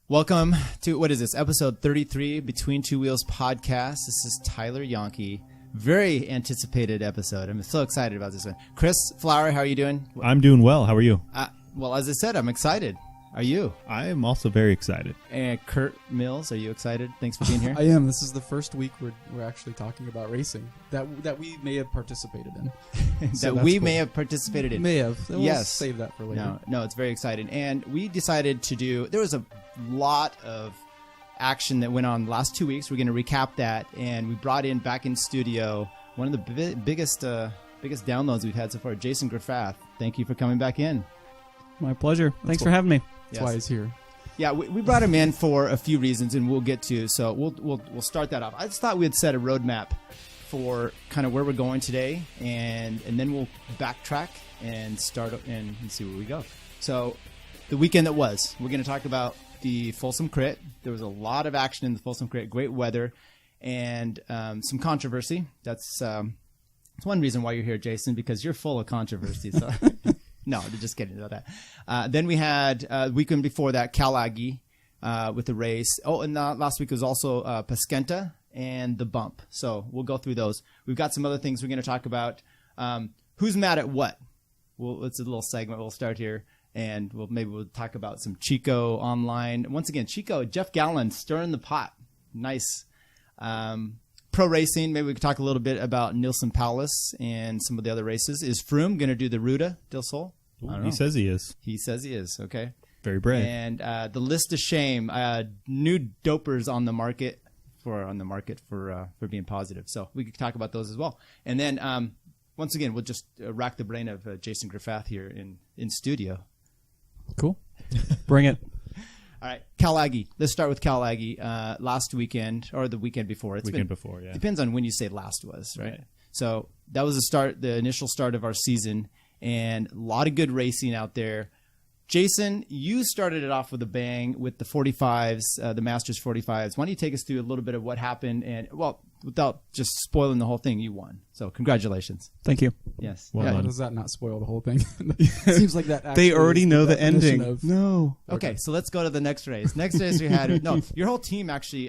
Welcome to, what is this, episode 33, Between Two Wheels podcast. This is Tyler Janke. Very anticipated episode. I'm so excited about this one. Chris Flower, how are you doing? I'm doing well. How are you? Well, as I said, I'm excited. Are you? I am also very excited. And Curt Mills, are you excited? Thanks for being here. I am. This is the first week we're actually talking about racing that we may have participated in. So we may have participated in. May have. We'll yes. Save that for later. No, it's very exciting. And we decided to do, there was a lot of action that went on the last 2 weeks. We're going to recap that. And we brought in back in studio one of the biggest downloads we've had so far, Jason Graffath. Thank you for coming back in. My pleasure. Thanks cool. for having me. That's why he's here. Yeah, we brought him in for a few reasons, and we'll get to. So we'll start that off. I just thought we had set a roadmap for kind of where we're going today, and then we'll backtrack and start and see where we go. So the weekend that was, we're going to talk about the Folsom Crit. There was a lot of action in the Folsom Crit, great weather, and some controversy. That's one reason why you're here, Jason, because you're full of controversy. So. No, just kidding about that. Then we had the weekend before that, Cal Aggie with the race. Oh, and last week was also Paskenta and the bump. So we'll go through those. We've got some other things we're going to talk about. Who's mad at what? Well, it's a little segment. We'll start here, and we'll talk about some Chico online. Once again, Chico, Jeff Gallen stirring the pot. Nice. Pro racing, maybe we could talk a little bit about Nilsson Palace and some of the other races. Is Froome going to do the Ruta del Sol? He says he is. He says he is. Okay. Very brave. And the list of shame, new dopers on the market for being positive. So we could talk about those as well. And then once again, we'll just rack the brain of Jason Graffath here in studio. Cool. Bring it. All right, Cal Aggie. Let's start with Cal Aggie. Last weekend or the weekend before. Before, yeah. Depends on when you say last was, right? So that was the initial start of our season, and a lot of good racing out there. Jason, you started it off with a bang with the 45s, the Masters 45s. Why don't you take us through a little bit of what happened? And, well, without just spoiling the whole thing, you won. So congratulations. Thank you. Yes. Well How done. does that not spoil the whole thing? Seems like that They actually already is know the definition ending. of- No. Okay, so let's go to the next race. Next race we had your whole team actually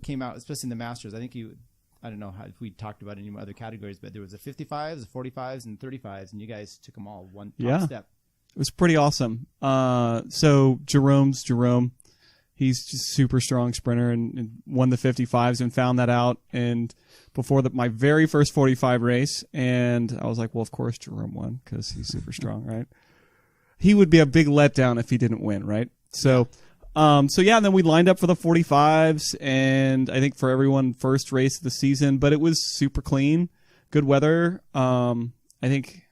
came out, especially in the Masters. I think I don't know if we talked about any other categories, but there was a 55s, a 45s, and 35s, and you guys took them all one top step. It was pretty awesome. So Jerome. He's just a super strong sprinter and won the 55s and found that out. And before my very first 45 race, and I was like, well, of course Jerome won because he's super strong, right? He would be a big letdown if he didn't win, right? So, and then we lined up for the 45s, and I think for everyone, first race of the season, but it was super clean, good weather. I think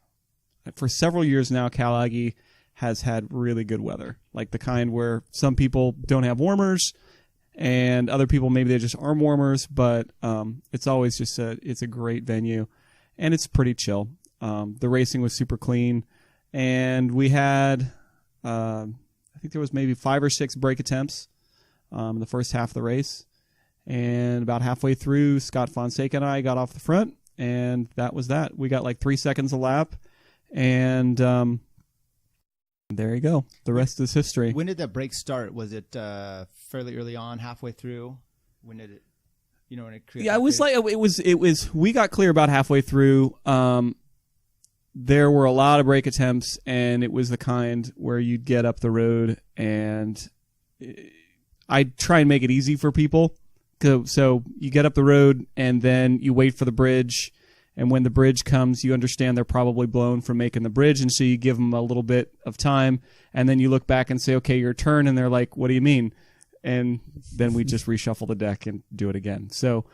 for several years now, Cal Aggie has had really good weather, like the kind where some people don't have warmers and other people, maybe they just arm warmers, but it's always just it's a great venue and it's pretty chill. The racing was super clean, and we had, I think there was maybe 5 or 6 break attempts in the first half of the race. And about halfway through, Scott Fonseca and I got off the front, and that was that. We got like 3 seconds a lap, and there you go. The rest is history. When did that break start? Was it fairly early on, halfway through? When did it? When it created? Yeah, it was like it was. We got clear about halfway through. There were a lot of break attempts, and it was the kind where you'd get up the road, and I'd try and make it easy for people. So you get up the road, and then you wait for the bridge. And when the bridge comes, you understand they're probably blown from making the bridge, and so you give them a little bit of time, and then you look back and say, okay, your turn, and they're like, what do you mean? And then we just reshuffle the deck and do it again. So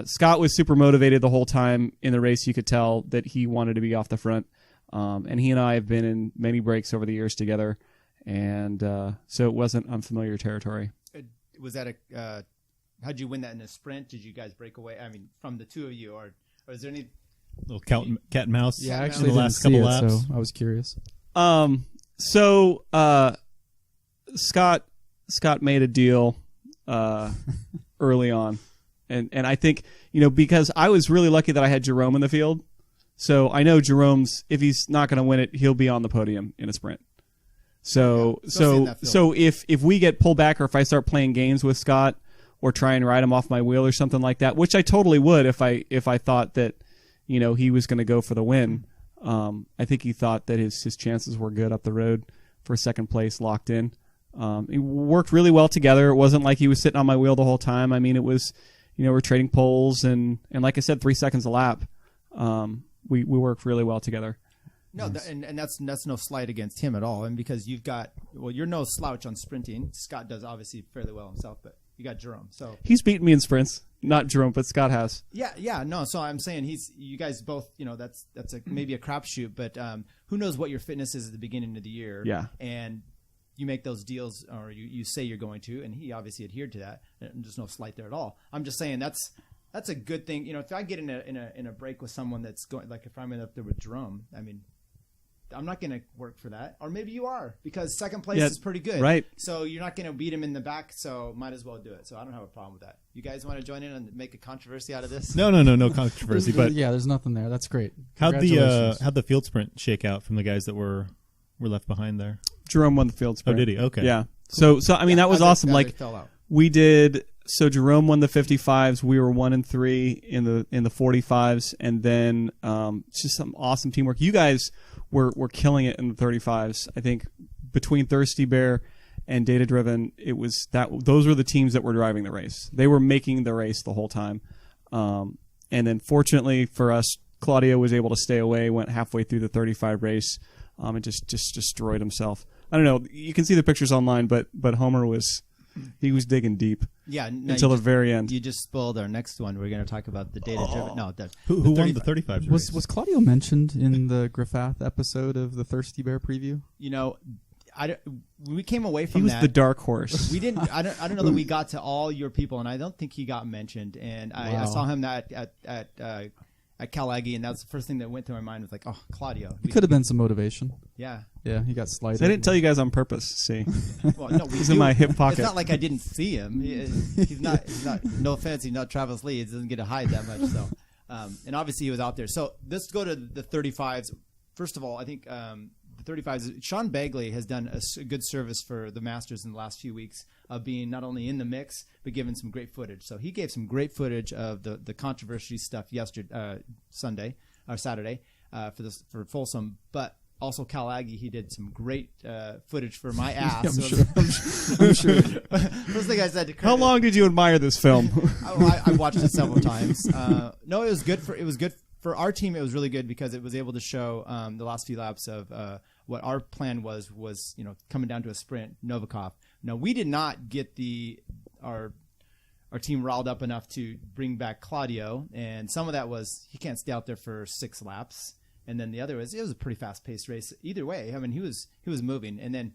Scott was super motivated the whole time in the race. You could tell that he wanted to be off the front, and he and I have been in many breaks over the years together, and so it wasn't unfamiliar territory. Was that how'd you win that in a sprint? Did you guys break away? I mean, from the two of you, or is there any little cat and mouse? Yeah, I in actually the last didn't see couple it, laps. so I was curious. Scott made a deal early on, and I think because I was really lucky that I had Jerome in the field, so I know Jerome's, if he's not going to win it, he'll be on the podium in a sprint. So especially in that field. so if we get pulled back, or if I start playing games with Scott, or try and ride him off my wheel or something like that, which I totally would if I thought that, he was going to go for the win. I think he thought that his chances were good up the road for second place, locked in. It worked really well together. It wasn't like he was sitting on my wheel the whole time. I mean, it was, we're trading poles, and like I said, 3 seconds a lap. We worked really well together. No, and that's no slight against him at all. And because you're no slouch on sprinting. Scott does obviously fairly well himself, but you got Jerome. So he's beaten me in sprints, not Jerome, but Scott has. Yeah, no. So I'm saying you guys both, that's maybe a crapshoot, but who knows what your fitness is at the beginning of the year? Yeah, and you make those deals, or you say you're going to, and he obviously adhered to that. And there's no slight there at all. I'm just saying that's a good thing. If I get in a break with someone that's going, like if I'm up there with Jerome, I mean, I'm not going to work for that. Or maybe you are, because second place is pretty good. Right. So you're not going to beat him in the back, so might as well do it. So I don't have a problem with that. You guys want to join in and make a controversy out of this? No controversy. But yeah, there's nothing there. That's great. how'd the field sprint shake out from the guys that were left behind there? Jerome won the field sprint. Oh, did he? Okay. Yeah. So I mean, that was awesome. Like, fell out. we did. So Jerome won the 55s. We were 1 and 3 in the 45s, and then just some awesome teamwork. You guys were killing it in the 35s. I think between Thirsty Bear and Data Driven, it was those were the teams that were driving the race. They were making the race the whole time. And then fortunately for us, Claudio was able to stay away. Went halfway through the 35 race, and just destroyed himself. I don't know. You can see the pictures online, but Homer was digging deep. Yeah, until the very end. You just spoiled our next one. We're going to talk about the data-driven. No, who won the 35 race? Was Claudio mentioned in the Griffath episode of the Thirsty Bear preview? We came away from he was that. The dark horse. We didn't. I don't know that we got to all your people, and I don't think he got mentioned. And I saw him at Cal Aggie, and that's the first thing that went through my mind was like, oh, Claudio. It could have been some motivation. Yeah. Yeah, he got slighted. So I didn't tell you guys on purpose. See, well, no, he's in my hip pocket. It's not like I didn't see him. He's not. No offense, he's not Travis Lee. He doesn't get to hide that much. So, and obviously he was out there. So let's go to the 35s. First of all, I think the 35s. Sean Bagley has done a good service for the Masters in the last few weeks of being not only in the mix but giving some great footage. So he gave some great footage of the controversy stuff Saturday for Folsom, but. Also, Cal Aggie, he did some great footage for my ass. I'm sure. First thing I said to Curt, how long did you admire this film? I watched it several times. No, it was good for our team. It was really good because it was able to show the last few laps of what our plan was coming down to a sprint. Novikov. No, we did not get our team riled up enough to bring back Claudio, and some of that was he can't stay out there for 6 laps. And then the other it was a pretty fast-paced race. Either way, I mean, he was moving. And then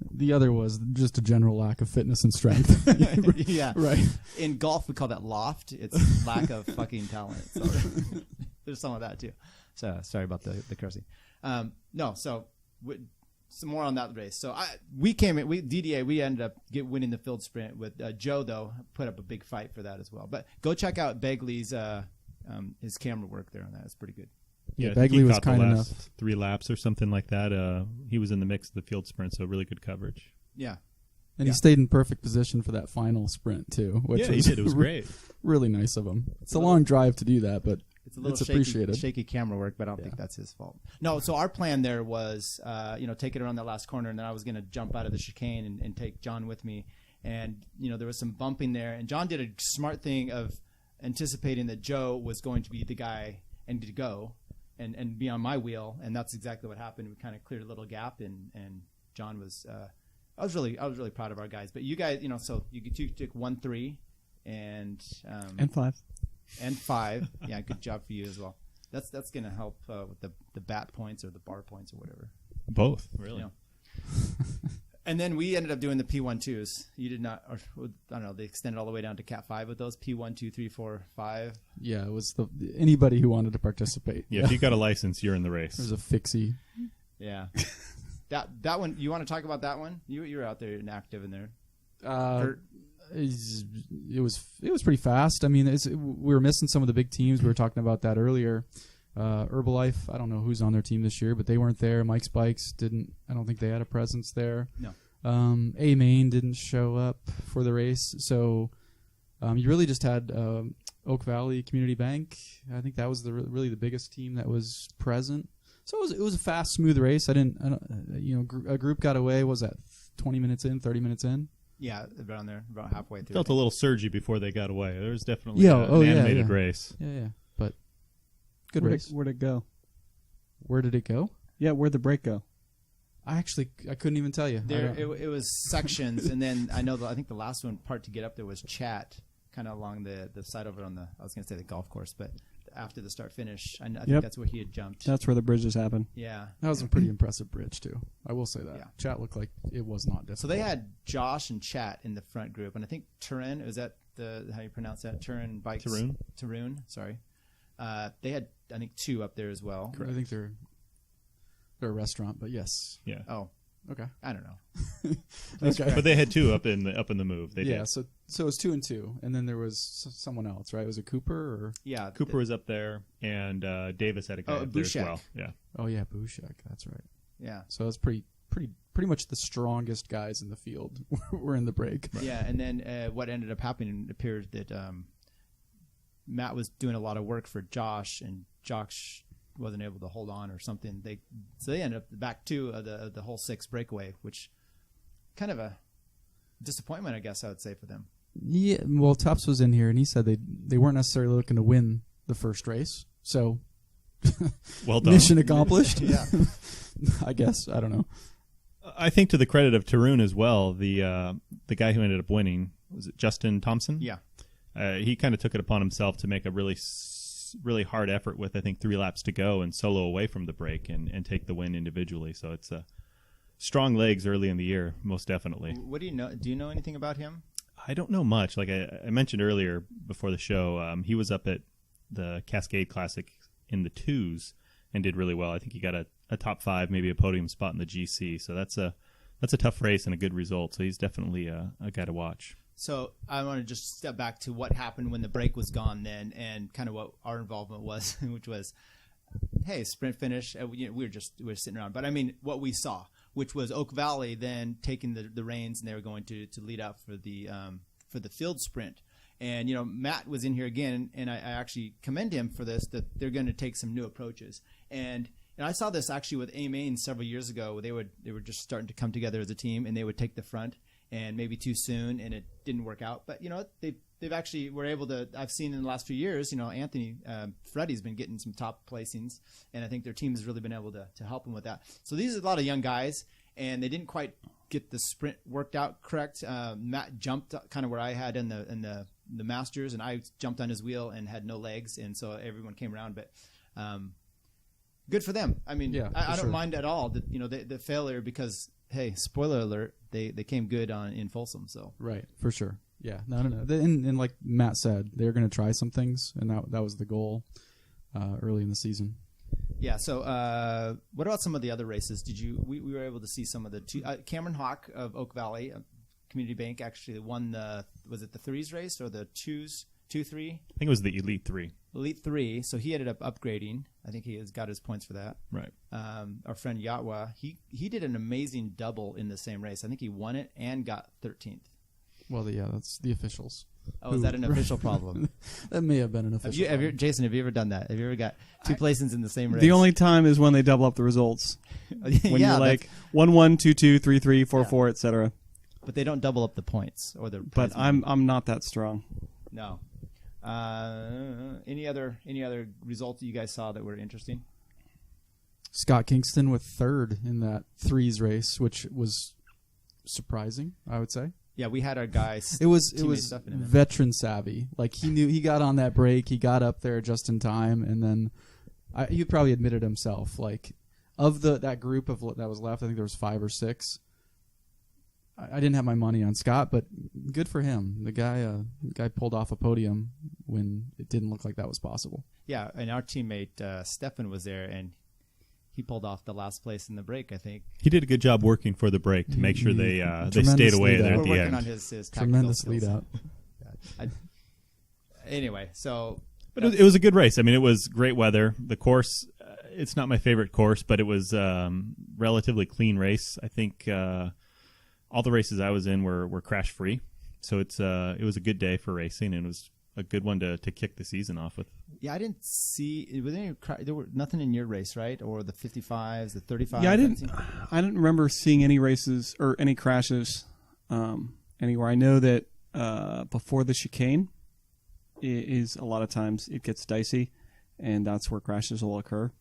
the other was just a general lack of fitness and strength. Yeah, right. In golf, we call that loft. It's lack of fucking talent. So there's some of that too. So sorry about the cursing. Some more on that race. So we ended up winning the field sprint with Joe, though, put up a big fight for that as well. But go check out Begley's his camera work there on that. It's pretty good. Yeah, Bagley was caught kind the enough. last 3 laps or something like that. He was in the mix of the field sprint, so really good coverage. Yeah. And he stayed in perfect position for that final sprint, too. Which he did. It was great. Really nice of him. It's a long drive to do that, but it's appreciated. Shaky camera work, but I don't think that's his fault. No, so our plan there was, take it around that last corner, and then I was going to jump out of the chicane and take John with me. And, there was some bumping there. And John did a smart thing of anticipating that Joe was going to be the guy and to go. And be on my wheel, and that's exactly what happened. We kind of cleared a little gap, and John was. I was really proud of our guys. But you guys, so you took 1-3, and 5. Yeah, good job for you as well. That's going to help with the bat points or the bar points or whatever. Both, really. And then we ended up doing the P1-2s. You did not, or I don't know. They extended all the way down to Cat 5 with those P1, 2, 3, 4, 5. Yeah, it was anybody who wanted to participate. Yeah, if you got a license, you're in the race. It was a fixie. Yeah, that one. You want to talk about that one? You were out there and active in there. It was pretty fast. I mean, we were missing some of the big teams. We were talking about that earlier. Herbalife, I don't know who's on their team this year, but they weren't there. Mike's Bikes I don't think they had a presence there. No. A Main didn't show up for the race. So you really just had Oak Valley Community Bank. I think that was really the biggest team that was present. So it was a fast, smooth race. A group got away. What was that 20 minutes in, 30 minutes in? Yeah, around there, about halfway through. Felt a little surgy before they got away. There was definitely an animated race. Yeah. But good race. Where'd it go? Where did it go? Yeah, where'd the break go? I couldn't even tell you. It was sections, and then I think the last part to get up there was chat, kind of along the side over on I was going to say the golf course, but after the start finish, I think that's where he had jumped. That's where the bridges happen. Yeah. That was a pretty impressive bridge, too. I will say that. Yeah. Chat looked like it was not difficult. So they had Josh and Chat in the front group, and I think Turin, is that how you pronounce that? Turin Bikes? Tarun, sorry. They had, I think, 2 up there as well. Correct. I think they're a restaurant, but yes. Yeah. Oh. Okay. I don't know. Okay. But they had 2 up in the move. They did. So it was 2 and 2, and then there was someone else, right? Was it Cooper or? Yeah. Cooper was up there, and Davis had a guy up there as well. Yeah. Oh yeah, Bouchek. That's right. Yeah. So it's pretty much the strongest guys in the field were in the break. Right. Yeah, and then what ended up happening, it appeared that Matt was doing a lot of work for Josh, and Josh wasn't able to hold on or something. They ended up back 2 of the whole 6 breakaway, which kind of a disappointment, I guess I would say, for them. Yeah, well, Tufts was in here, and he said they weren't necessarily looking to win the first race. So, well done. Mission accomplished. Yeah, I guess. I don't know. I think to the credit of Tarun as well, the guy who ended up winning, was it Justin Thompson? Yeah. He kind of took it upon himself to make a really hard effort with, I think, 3 laps to go and solo away from the break and take the win individually. So it's strong legs early in the year, most definitely. What do you know? Do you know anything about him? I don't know much. Like I mentioned earlier before the show, he was up at the Cascade Classic in the 2s and did really well. I think he got a top 5, maybe a podium spot in the GC. So that's a tough race and a good result. So he's definitely a guy to watch. So I want to just step back to what happened when the break was gone then, and kind of what our involvement was, which was, hey, sprint finish. We were sitting around. But I mean, what we saw, which was Oak Valley then taking the reins, and they were going to lead out for the field sprint. And, Matt was in here again, and I actually commend him for this, that they're going to take some new approaches. And I saw this actually with A-Main several years ago. They were just starting to come together as a team, and they would take the front, and maybe too soon, and it didn't work out. But, they've actually were able to, I've seen in the last few years, Anthony, Freddie's been getting some top placings, and I think their team has really been able to help him with that. So these are a lot of young guys, and they didn't quite get the sprint worked out correct. Matt jumped kind of where I had in the Masters, and I jumped on his wheel and had no legs, and so everyone came around. But good for them. I mean, yeah, I don't mind at all that the failure, because hey, spoiler alert, they came good in Folsom. So right, for sure. Yeah, no. And like Matt said, they're going to try some things, and that was the goal early in the season. Yeah. So, what about some of the other races? We were able to see some of the Cameron Hawk of Oak Valley Community Bank actually won was it the 3s race or the 2s, 2-3? I think it was the Elite 3. Elite 3. So he ended up upgrading. I think he has got his points for that. Right. Our friend Yatwa, he did an amazing double in the same race. I think he won it and got 13th. Well, yeah, that's the officials. Oh, is that an official problem? That may have been an official problem. Jason, have you ever done that? Have you ever got 2 placings in the same race? The only time is when they double up the results. When you're like 1-1, 2-2, 3-3, 4-4, etc. But they don't double up the points or the. But I'm not that strong. No. Any other results that you guys saw that were interesting? Scott Kingston with 3rd in that 3s race, which was surprising, I would say. Yeah, we had our guys. It was veteran savvy. Like he knew he got on that break, he got up there just in time, and then he probably admitted himself. Like of that group that was left, I think there was 5 or 6. I didn't have my money on Scott, but good for him. The guy pulled off a podium when it didn't look like that was possible. Yeah, and our teammate Stefan was there, and he pulled off the last place in the break, I think. He did a good job working for the break to make sure they stayed away there at the end. We're working on his tremendous skills. lead out. Anyway, so But it was a good race. I mean, it was great weather. The course, it's not my favorite course, but it was relatively clean race. I think all the races I was in were crash free, so it was a good day for racing, and it was a good one to kick the season off with. Yeah, I didn't see. There were nothing in your race, right? Or the 55s, the 35s. Yeah, I didn't remember seeing any races or any crashes anywhere. I know that before the chicane is a lot of times it gets dicey, and that's where crashes will occur.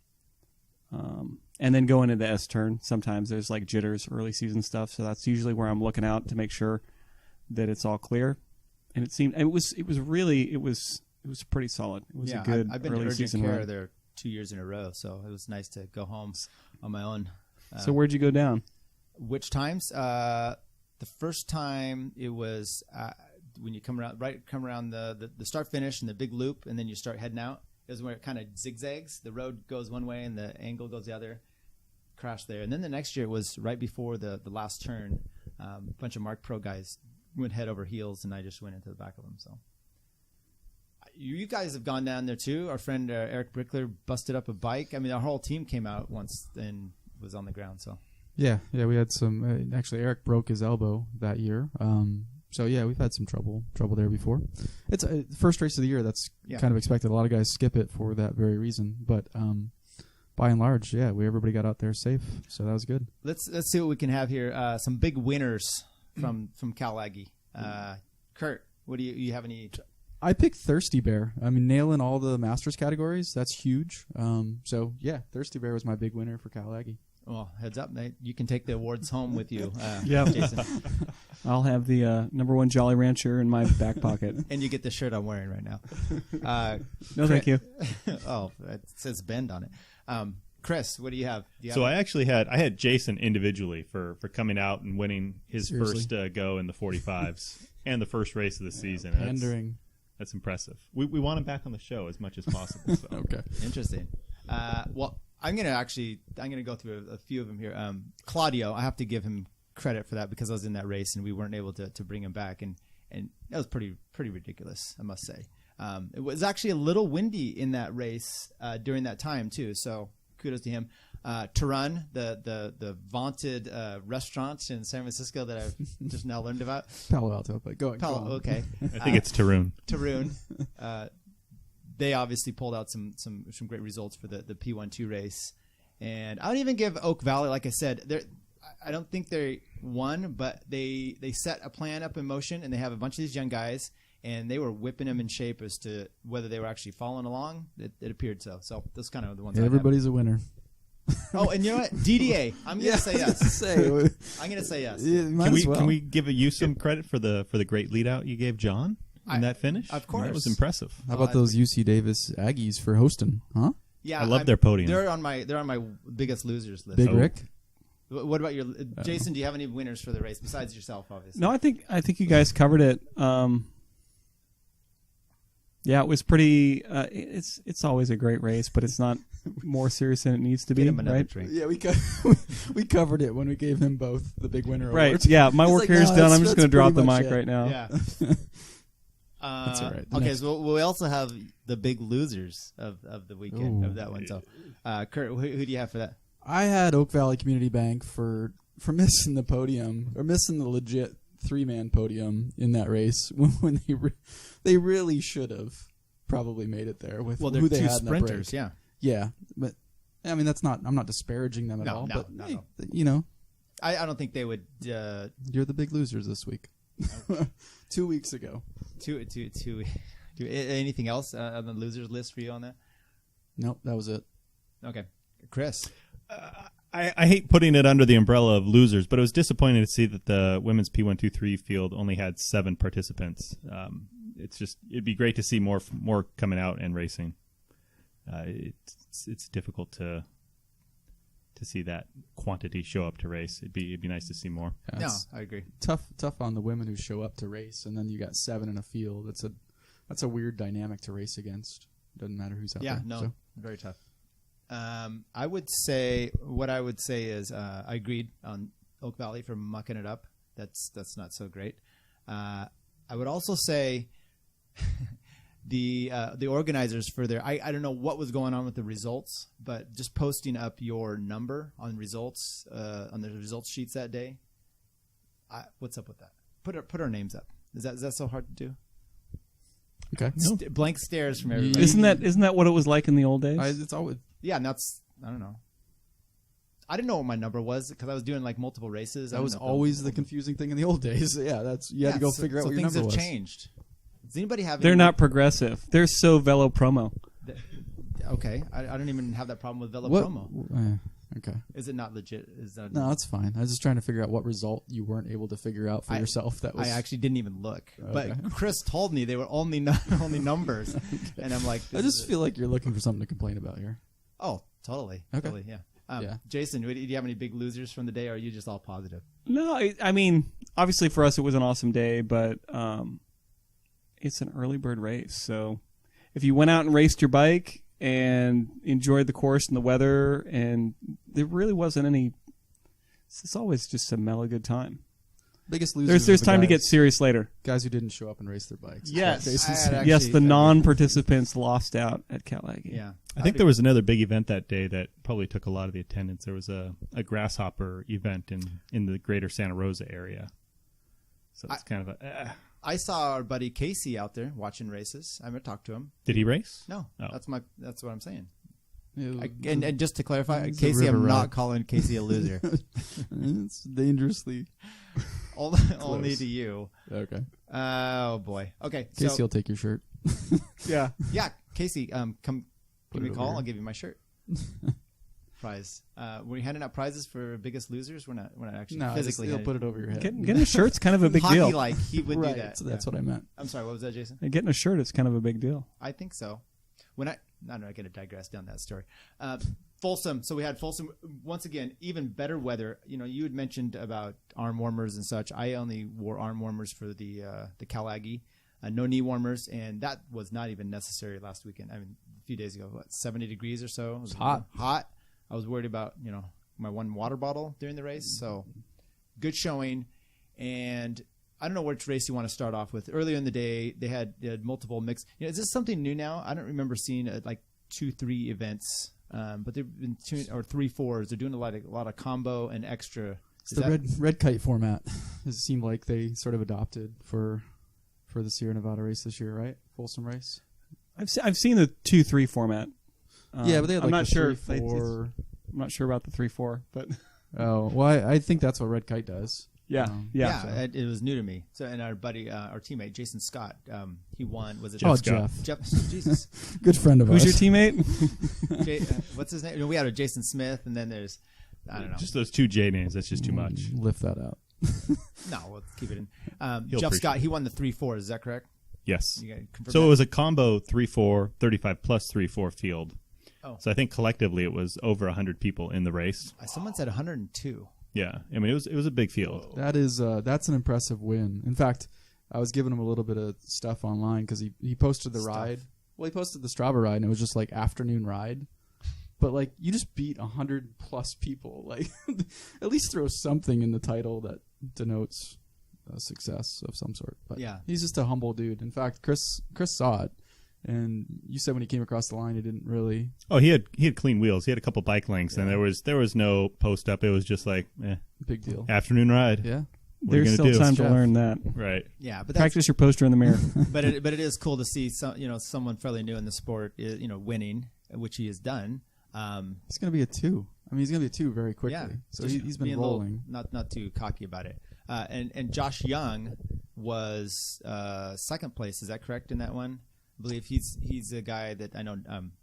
And then going into the S turn, sometimes there's like jitters, early season stuff. So that's usually where I'm looking out to make sure that it's all clear. And it was pretty solid. It was a good I've been early to season Urgent run. Care there 2 years in a row, so it was nice to go home on my own. So where'd you go down? Which times? The first time it was when you come around the start finish and the big loop, and then you start heading out. It was where it kind of zigzags. The road goes one way and the angle goes the other. Crash there, and then the next year was right before the last turn. A bunch of Mark Pro guys went head over heels, and I just went into the back of them. So you guys have gone down there too. Our friend Eric Brickler busted up a bike. I mean, our whole team came out once and was on the ground. So Yeah, we had some. Actually, Eric broke his elbow that year. So yeah, we've had some trouble there before. It's the first race of the year. That's kind of expected. A lot of guys skip it for that very reason. But by and large, yeah, everybody got out there safe, so that was good. let's see what we can have here. Some big winners from Cal Aggie. Curt, what do you have any? I picked Thirsty Bear. I mean, nailing all the Masters categories. That's huge. So yeah, Thirsty Bear was my big winner for Cal Aggie. Well, heads up, Nate. You can take the awards home with you. Yeah. Jason. I'll have the number one Jolly Rancher in my back pocket. And you get the shirt I'm wearing right now. No, thank you. Oh, it says Bend on it. Chris, what do you have? I had Jason individually for coming out and winning his Seriously? first go in the 45s and the first race of the season. Pandering. That's impressive. We want him back on the show as much as possible. So. Okay. Interesting. Well, I'm gonna go through a few of them here. Claudio, I have to give him credit for that because I was in that race and we weren't able to bring him back, and that was pretty ridiculous, I must say. It was actually a little windy in that race during that time too, so kudos to him. Turan, the vaunted restaurant in San Francisco that I've just now learned about. Palo Alto, but go on. Okay. I think it's Tarun. Tarun. They obviously pulled out some great results for the P12 race, and I would even give Oak Valley. Like I said, I don't think they won, but they set a plan up in motion, and they have a bunch of these young guys, and they were whipping them in shape as to whether they were actually following along. It appeared so. So those kind of the ones. Everybody's a winner. Oh, and you know what? DDA. I'm gonna say yes. I'm gonna say yes. Can we give you some credit for the great lead out you gave John in that finish? Of course, that was impressive. How about those UC Davis Aggies for hosting? Huh? Yeah, I love their podium. They're on my biggest losers list. Big Rick. What about your Jason? Do you have any winners for the race besides yourself? Obviously. No, I think you guys covered it. Yeah, it was pretty. It's always a great race, but it's not more serious than it needs to be, Get him another right? drink. Yeah, we covered it when we gave him both the big winner Right. awards. Yeah, my He's work like, here is "No, done. that's- I'm just that's going to drop the pretty mic much it." right now. Yeah. That's all right. The Okay, next- so we also have the big losers of the weekend Ooh. of that one. So, Curt, who do you have for that? I had Oak Valley Community Bank for missing the podium or missing the legit 3-man podium in that race when they really should have probably made it there with Well, they're who they two had in that break. sprinters. Yeah. Yeah, but I mean I'm not disparaging them at No, all. no, but no, hey, no. you know, I don't think they would. you're the big losers this week. 2 weeks ago. Anything else on the losers list for you on that? Nope, that was it. Okay, Chris. I hate putting it under the umbrella of losers, but it was disappointing to see that the women's P123 field only had 7 participants. It'd be great to see more coming out and racing. It's difficult to see that quantity show up to race. It'd be nice to see more. Yeah, No, it's I agree. tough on the women who show up to race, and then you got 7 in a field. That's a weird dynamic to race against. Doesn't matter who's out Yeah, there. no, So. very tough. I would say is I agreed on Oak Valley for mucking it up. That's not so great. I would also say the organizers for their. I don't know what was going on with the results, but just posting up your number on results on the results sheets that day. What's up with that? Put our names up. Is that so hard to do? Okay. Blank stares from everybody. Isn't that what it was like in the old days? It's always Yeah, and that's I don't know. I didn't know what my number was because I was doing like multiple races. that was always the confusing thing in the old days. Yeah, you had to go figure out what your number was. Things have changed. Does anybody have? They're not progressive. They're so Velo Promo. Okay, I don't even have that problem with Velo What? Promo. Okay. Is it not legit? Is that No, that's fine. I was just trying to figure out what result you weren't able to figure out for yourself. That was. I actually didn't even look, Okay. but Chris told me they were only only numbers, and I'm like, I just feel like you're looking for something to complain about here. oh, totally, Okay. totally, yeah. Yeah. Jason, do you have any big losers from the day, or are you just all positive? No, I mean, obviously for us it was an awesome day, but it's an early bird race. So if you went out and raced your bike and enjoyed the course and the weather, and there really wasn't any, it's always just a mellow good time. Biggest losers. There's are the time to guys- get serious later. guys who didn't show up and race their bikes. Yes. Basically. Yes, the non-participants lost out at Calaggy. Yeah, I think there was another big event that day that probably took a lot of the attendance. There was a grasshopper event in the greater Santa Rosa area. So it's kind of a... I saw our buddy Casey out there watching races. I'm gonna talk to him. Did he race? No, Oh. that's what I'm saying. And And just to clarify, It's a Casey, river I'm ride. not calling Casey a loser. it's dangerously only to you. okay. Oh boy. Okay. Casey So will take your shirt. Yeah. yeah, Casey, come Put give me it a call. over I'll here. give you my shirt. Prize. We're handing out prizes for Biggest Losers. We're not actually No, physically. he'll put it over your head. Getting a shirt's kind of a big hockey deal. like he would right. do that. So that's Yeah. what I meant. I'm sorry. What was that, Jason? Getting a shirt is kind of a big deal. I think so. When I'm not going to digress down that story. Folsom. So we had Folsom once again. Even better weather. You know, you had mentioned about arm warmers and such. I only wore arm warmers for the Calaggy. No knee warmers, and that was not even necessary last weekend. I mean, a few days ago, 70 degrees or so. It was hot. Hot. I was worried about my one water bottle during the race. So good showing, and I don't know which race you want to start off with. Earlier in the day, they had multiple mix. Is this something new now? I don't remember seeing like 2-3 events, but they've been 2 or 3-4s. They're doing a lot of combo and extra. It's the red kite format. It seemed like they sort of adopted for the Sierra Nevada race this year, right? Folsom race. I've seen the 2-3 format. Yeah, but they had I'm like not the sure. 3-4. I'm not sure about the 3-4, but Oh, well, I think that's what red kite does. yeah. It was new to me. So, and our buddy, our teammate Jason Scott, he won. Was it Jeff Oh, Scott. Jeff. Jesus. Good friend of Who's ours. your teammate? What's his name? We had a Jason Smith, and then there's I don't know. Just those 2 J names. That's just too much. Lift that out. No, we'll keep it in. He'll Jeff appreciate Scott, it. he won the 3-4. Is that correct? Yes. You gotta confirm So that? it was a combo 3-4, 35 plus 3-4 field. Oh. So I think collectively it was over 100 people in the race. Someone said 102. Yeah. I mean, it was a big field. That is that's an impressive win. In fact, I was giving him a little bit of stuff online because he posted the ride. Well, he posted the Strava ride, and it was just like afternoon ride. But like you just beat 100 plus people. Like at least throw something in the title that denotes a success of some sort. But Yeah. he's just a humble dude. In fact, Chris saw it, and you said when he came across the line, he didn't really. Oh, he had clean wheels. He had a couple bike lengths, and there was no post up. It was just like Big deal. afternoon ride. Yeah. What are you There's gonna still do? time to Jeff. learn that. Right. Yeah, but that's, Practice your poster in the mirror. but it is cool to see someone fairly new in the sport winning, which he has done. He's going to be a 2. I mean, he's going to be a 2 very quickly. Yeah, So just he's been being a little- rolling. not too cocky about it. And Josh Young was second place. Is that correct in that one? I believe he's a guy that I know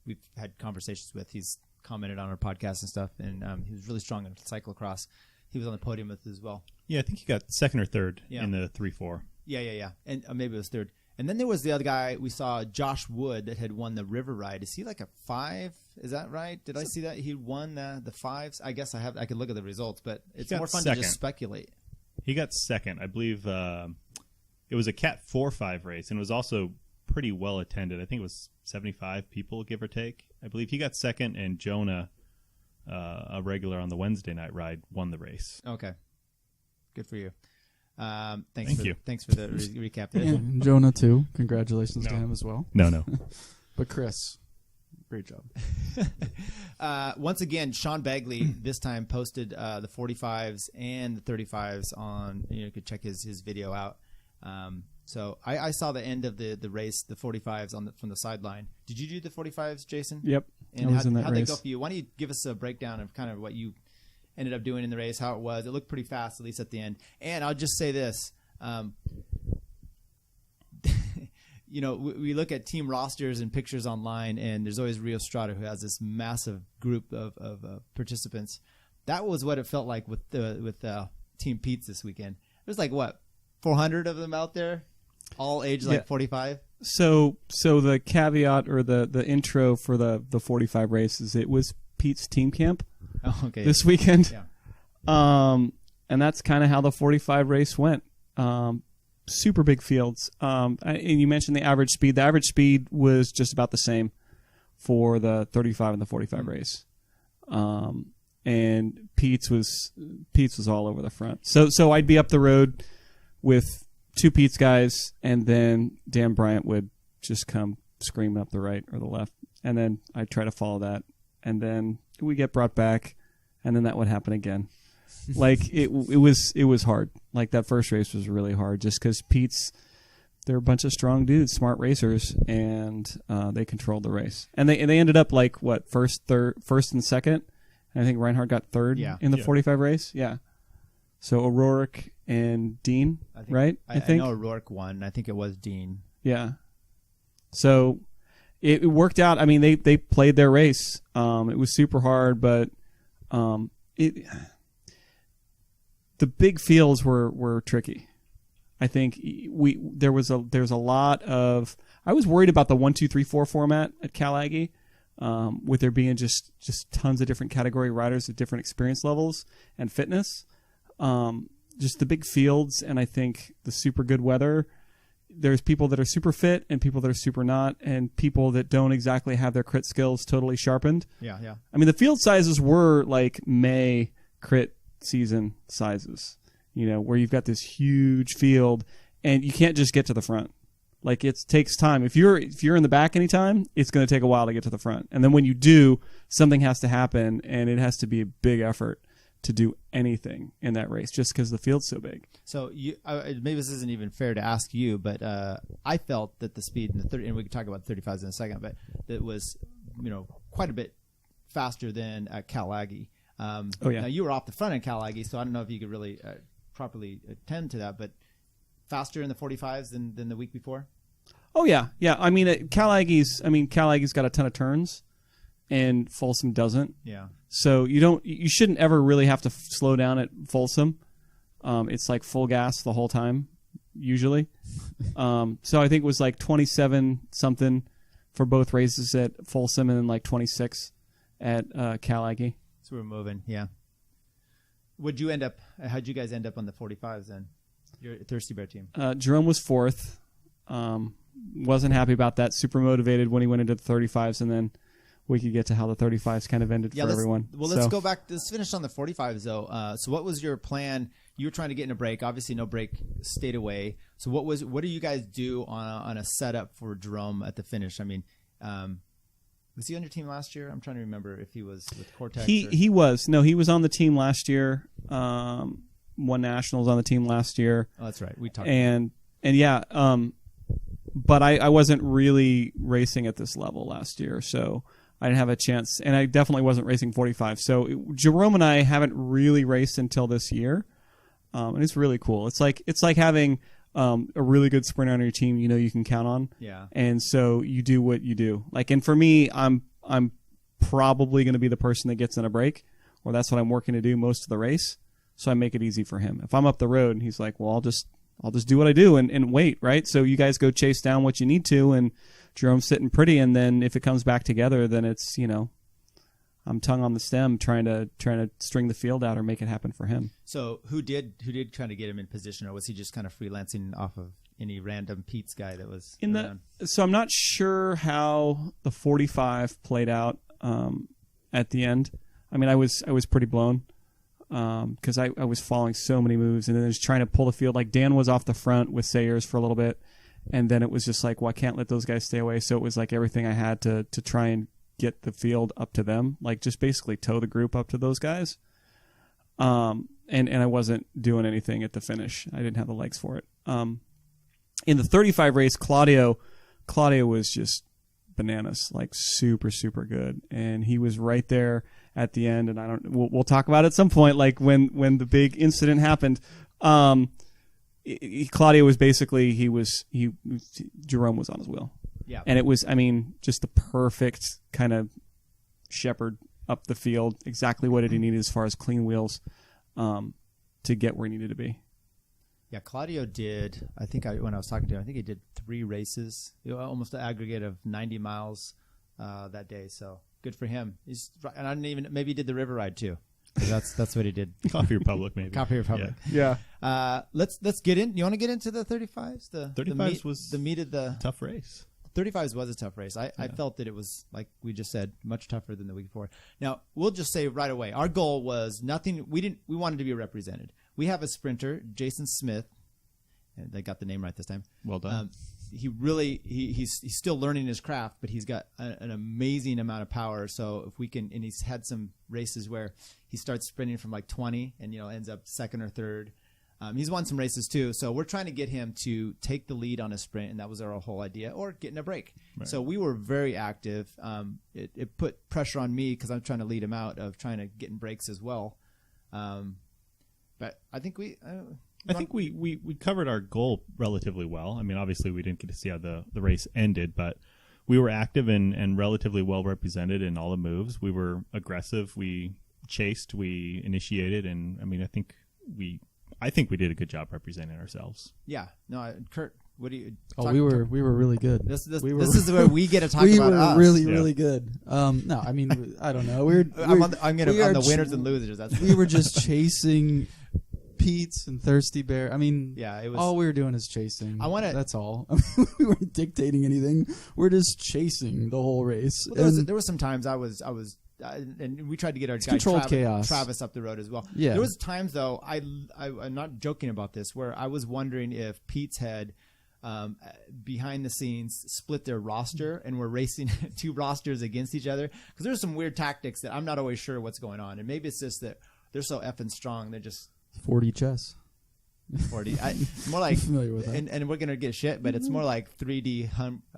we've had conversations with. He's commented on our podcast and stuff, and he was really strong in cyclocross. He was on the podium with us as well. Yeah, I think he got second or third Yeah. in the 3-4. Yeah. And maybe it was third. And then there was the other guy we saw, Josh Wood, that had won the river ride. Is he like a 5? Is that right? Did I see that he won the 5s? I guess I could look at the results, but it's got more fun to second. just speculate. He got second. I believe it was a Cat 4-5 race, and it was also pretty well attended. I think it was 75 people, give or take. I believe he got second, and Jonah, a regular on the Wednesday night ride, won the race. Okay. Good for you. Thanks for the recap there. Yeah, and Jonah too. Congratulations to him as well. No. But Chris, great job. Once again, Sean Bagley this time posted the 45s and the 35s on. You could check his video out. So I saw the end of the race, the 45s from the sideline. Did you do the 45s, Jason? Yep. And I was in that how'd they race. go for you? Why don't you give us a breakdown of kind of what you ended up doing in the race, how it was? It looked pretty fast, at least at the end. And I'll just say this. We look at team rosters and pictures online, and there's always Rio Strada, who has this massive group of participants. That was what it felt like with Team Pete's this weekend. There's 400 of them out there, all aged 45. So the caveat or the intro for the 45 race is it was Pete's team camp this weekend. Yeah. And that's kind of how the 45 race went. Super big fields. And you mentioned the average speed. The average speed was just about the same for the 35 and the 45 race. And Pete's was all over the front. So I'd be up the road with two Pete's guys, and then Dan Bryant would just come screaming up the right or the left, and then I'd try to follow that, and then we get brought back, and then that would happen again. It was hard. That first race was really hard, just because they're a bunch of strong dudes, smart racers, and they controlled the race, and they ended up first and second. And I think Reinhardt got third in the 45 race. Yeah. So O'Rourke and Dean, right? I think I know O'Rourke won. I think it was Dean. Yeah. So it worked out. I mean, they played their race. It was super hard, but the big fields were tricky. I think there was a lot of. I was worried about the 1, 2, 3, 4 format at Cal Aggie, with there being just tons of different category riders at different experience levels and fitness. Just the big fields, and I think the super good weather. There's people that are super fit and people that are super not, and people that don't exactly have their crit skills totally sharpened. Yeah. I mean, the field sizes were like May crit season sizes, where you've got this huge field and you can't just get to the front. It takes time. If you're in the back anytime, it's going to take a while to get to the front. And then when you do, something has to happen, and it has to be a big effort to do anything in that race just because the field's so big. So maybe this isn't even fair to ask you, but I felt that the speed in the 30, and we can talk about the 35s in a second, but it was quite a bit faster than at Cal Aggie. Now you were off the front in Cal Aggie, so I don't know if you could really properly attend to that, but faster in the 45s than the week before? Oh yeah. I mean, Cal Aggie's got a ton of turns, and Folsom doesn't. Yeah. So you shouldn't ever really have to slow down at Folsom. It's like full gas the whole time, usually. So I think it was 27 something for both races at Folsom, and then 26 at Cal Aggie. So we're moving, yeah. How'd you guys end up on the 45s then? Your Thirsty Bear team. Jerome was fourth. Wasn't happy about that. Super motivated when he went into the 35s, and then we could get to how the 35s kind of ended for everyone. Well, let's go back. Let's finish on the 45s, though. So what was your plan? You were trying to get in a break. Obviously, no break stayed away. So what do you guys do on a setup for Jerome at the finish? I mean, was he on your team last year? I'm trying to remember if he was with Cortex. He was. No, he was on the team last year. Won nationals on the team last year. Oh, that's right. We talked. And yeah. But I wasn't really racing at this level last year, so I didn't have a chance, and I definitely wasn't racing 45. So Jerome and I haven't really raced until this year, and it's really cool. It's like having a really good sprinter on your team you can count on. Yeah. And so you do what you do. And for me, I'm probably going to be the person that gets in a break, or that's what I'm working to do most of the race. So I make it easy for him. If I'm up the road and he's like, well, I'll just do what I do and wait, right? So you guys go chase down what you need to, and Jerome's sitting pretty, and then if it comes back together, then it's, I'm tongue on the stem trying to string the field out or make it happen for him. So who did try to get him in position, or was he just kind of freelancing off of any random Pete's guy that was around? So I'm not sure how the 45 played out at the end. I mean, I was pretty blown. because I was following so many moves and then just trying to pull the field. Like Dan was off the front with Sayers for a little bit, and then it was just like, well, I can't let those guys stay away. So it was like everything I had to try and get the field up to them, like just basically tow the group up to those guys. And I wasn't doing anything at the finish. I didn't have the legs for it. In the 35 race, Claudio was just bananas, like super, super good. And he was right there at the end. And we'll talk about it at some point, like when the big incident happened. Claudio was basically, Jerome was on his wheel. Yeah. And it was, just the perfect kind of shepherd up the field, exactly what he needed as far as clean wheels to get where he needed to be. Yeah, Claudio did, when I was talking to him, I think he did 3 races, almost an aggregate of 90 miles that day. So good for him. And I didn't even, maybe he did the river ride too. That's what he did. Coffee Republic, maybe. Coffee Republic. Yeah. Let's get in. You want to get into the 35s? The 35s was the meat of the tough race. 35s was a tough race. I felt that it was, like we just said, much tougher than the week before. Now, we'll just say right away, our goal was nothing. We wanted to be represented. We have a sprinter, Jason Smith, and they got the name right this time. Well done. He's still learning his craft, but he's got an amazing amount of power. So if we can, and he's had some races where he starts sprinting from like 20 and ends up second or third. He's won some races too, so we're trying to get him to take the lead on a sprint, and that was our whole idea, or get in a break. Right. So we were very active. It put pressure on me because I'm trying to lead him out of trying to get in breaks as well. But I think we covered our goal relatively well. I mean, obviously we didn't get to see how the race ended, but we were active and relatively well represented in all the moves. We were aggressive. We chased. We initiated, and I think we did a good job representing ourselves. Yeah. No, Curt, what do you? We were really good. This is where we get to talk about us. We were really good. No, I mean, I don't know. I'm on the winners and losers. We were just chasing Pete's and Thirsty Bear. I mean, yeah, it was, all we were doing is chasing. That's all. I mean, we weren't dictating anything. We're just chasing the whole race. Well, there was some times I was. And we tried to get our guy Travis up the road as well. Yeah. There was times though, I'm not joking about this, where I was wondering if Pete's had behind the scenes split their roster and were racing 2 rosters against each other, because there's some weird tactics that I'm not always sure what's going on, and maybe it's just that they're so effing strong. They're just 40 chess. 40. More like, familiar with that. And we're gonna get shit, but it's more like 3D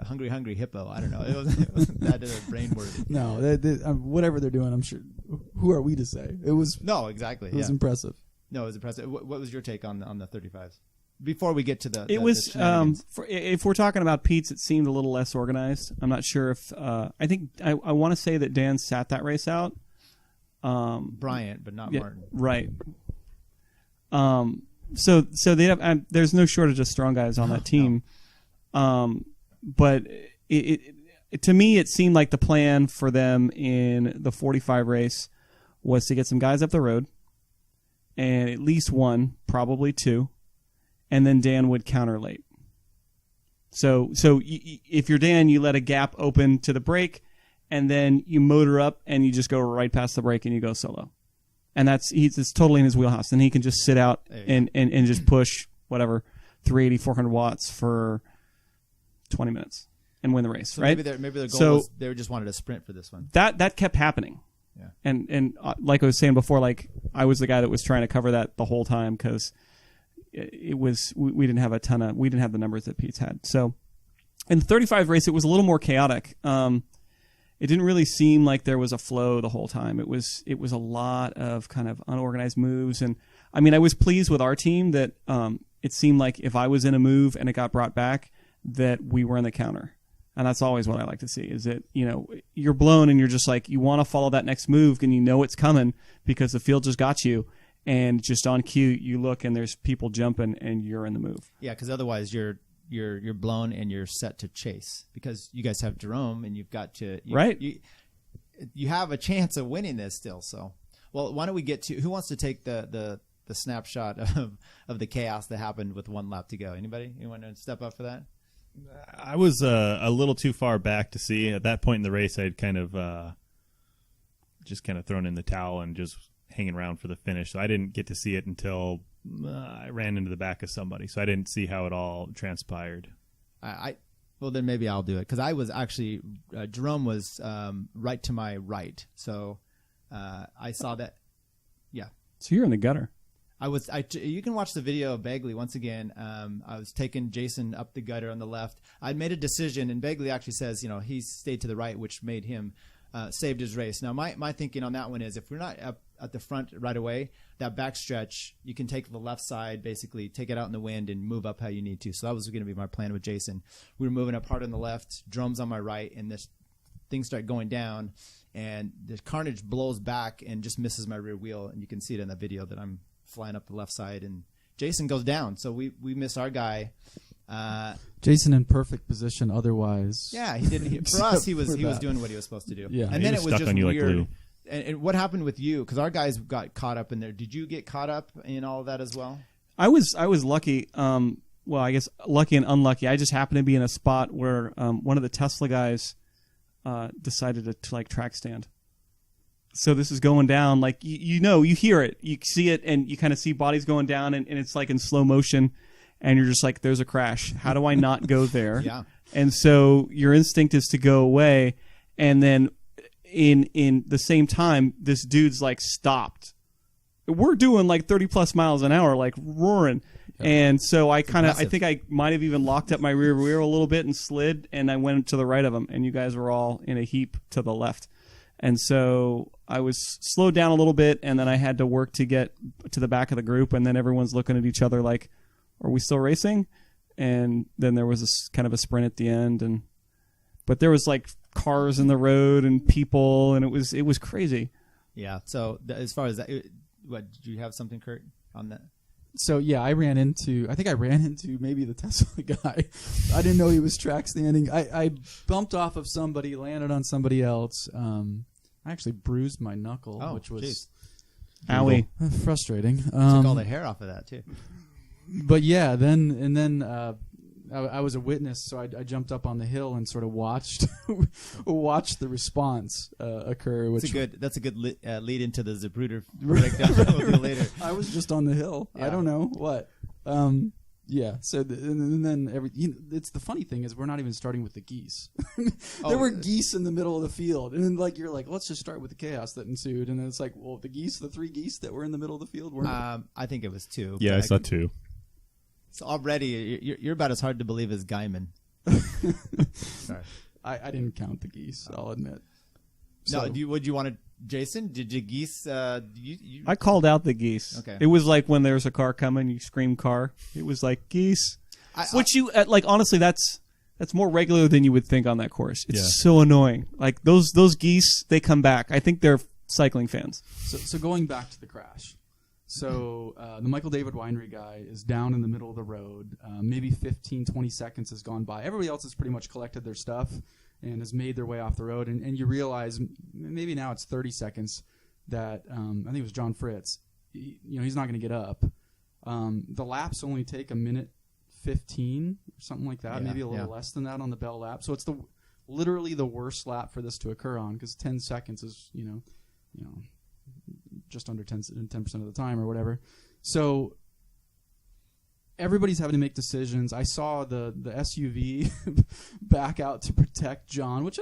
hungry hippo. I don't know. It wasn't that brain word. No, whatever they're doing, I'm sure. Who are we to say? It was exactly. It was impressive. No, it was impressive. What was your take on the 35s? Before we get to the, if we're talking about Pete's, it seemed a little less organized. I'm not sure if I think I want to say that Dan sat that race out. Bryant, but not Martin. Right. So they have. There's no shortage of strong guys on that team, but it to me it seemed like the plan for them in the 45 race was to get some guys up the road, and at least 1, probably 2, and then Dan would counter late. So if you're Dan, you let a gap open to the break, and then you motor up and you just go right past the break and you go solo. And it's totally in his wheelhouse. And he can just sit out and just push whatever 380, 400 watts for 20 minutes and win the race, so right? Maybe their goal was they just wanted a sprint for this one. That kept happening. Yeah. And like I was saying before, like I was the guy that was trying to cover that the whole time because it was we didn't have we didn't have the numbers that Pete's had. So in the 35 race, it was a little more chaotic. It didn't really seem like there was a flow the whole time. It was a lot of kind of unorganized moves. And I mean, I was pleased with our team that it seemed like if I was in a move and it got brought back, that we were in the counter. And that's always what I like to see is that, you're blown and you're just like, you want to follow that next move and you know it's coming because the field just got you. And just on cue, you look and there's people jumping and you're in the move. Yeah, because otherwise you're blown and you're set to chase because you guys have Jerome and you've got to you have a chance of winning this still. So, well, why don't we get to who wants to take the snapshot of the chaos that happened with 1 lap to go? Anybody? You want to step up for that? I was a little too far back to see. At that point in the race, I'd kind of just thrown in the towel and just hanging around for the finish, so I didn't get to see it until I ran into the back of somebody, so I didn't see how it all transpired. Well, then maybe I'll do it, because I was actually Jerome was right to my right, so I saw that. Yeah. So you're in the gutter. You can watch the video of Bagley once again. I was taking Jason up the gutter on the left. I'd made a decision, and Bagley actually says, he stayed to the right, which made him saved his race. Now, my thinking on that one is, if we're not up at the front right away, that back stretch, you can take the left side, basically take it out in the wind and move up how you need to. So that was going to be my plan with Jason. We were moving up hard on the left, drums on my right, and this things start going down, and the carnage blows back and just misses my rear wheel, and you can see it in the video that I'm flying up the left side, and Jason goes down. So we miss our guy. Jason in perfect position otherwise. Yeah, he didn't. For us, he was doing what he was supposed to do. Yeah. And then it was just you weird. like and what happened with you? Because our guys got caught up in there. Did you get caught up in all of that as well? I was lucky. Well, I guess lucky and unlucky. I just happened to be in a spot where one of the Tesla guys decided to like track stand. So this is going down, like you hear it, you see it, and you kind of see bodies going down, and it's like in slow motion, and you're just like, there's a crash. How do I not go there? Yeah. And so your instinct is to go away, and then in the same time, this dude's like stopped. We're doing like 30 plus miles an hour, like roaring. Yeah. And so I think I might have even locked up my rear wheel a little bit and slid, and I went to the right of him, and you guys were all in a heap to the left. And so I was slowed down a little bit, and then I had to work to get to the back of the group, and then everyone's looking at each other like, are we still racing? And then there was this kind of a sprint at the end, but there was like cars in the road and people, and it was crazy. Yeah. So as far as that, what did you have something, Curt, on that? So yeah, I ran into maybe the Tesla guy. I didn't know he was track standing. I bumped off of somebody, landed on somebody else. I actually bruised my knuckle, which was owie, frustrating. Took all the hair off of that too. But yeah, then I was a witness, so I jumped up on the hill and sort of watched the response occur. That's a good lead into the Zapruder breakdown we'll do later. I was just on the hill. Yeah. I don't know what. Yeah. So and then it's the funny thing is we're not even starting with the geese. There were geese in the middle of the field, and then you're like, let's just start with the chaos that ensued, and then it's like, well, the 3 geese that were in the middle of the field weren't. I think it was 2. Yeah, I saw 2. So already you're about as hard to believe as Guyman. Sorry, I didn't count the geese. I'll admit. So, would you want to, Jason? Did you geese? You I called out the geese. Okay. It was like when there's a car coming, you scream car. It was like geese. Honestly, that's more regular than you would think on that course. It's so annoying. Like those geese, they come back. I think they're cycling fans. So going back to the crash. So the Michael David Winery guy is down in the middle of the road. Maybe 15, 20 seconds has gone by. Everybody else has pretty much collected their stuff and has made their way off the road. And you realize maybe now it's 30 seconds that I think it was John Fritz. He's not going to get up. The laps only take a minute 15 or something like that, maybe a little less than that on the Bell lap. So it's literally the worst lap for this to occur on, because 10 seconds is just under 10% of the time or whatever. So everybody's having to make decisions. I saw the SUV back out to protect John, which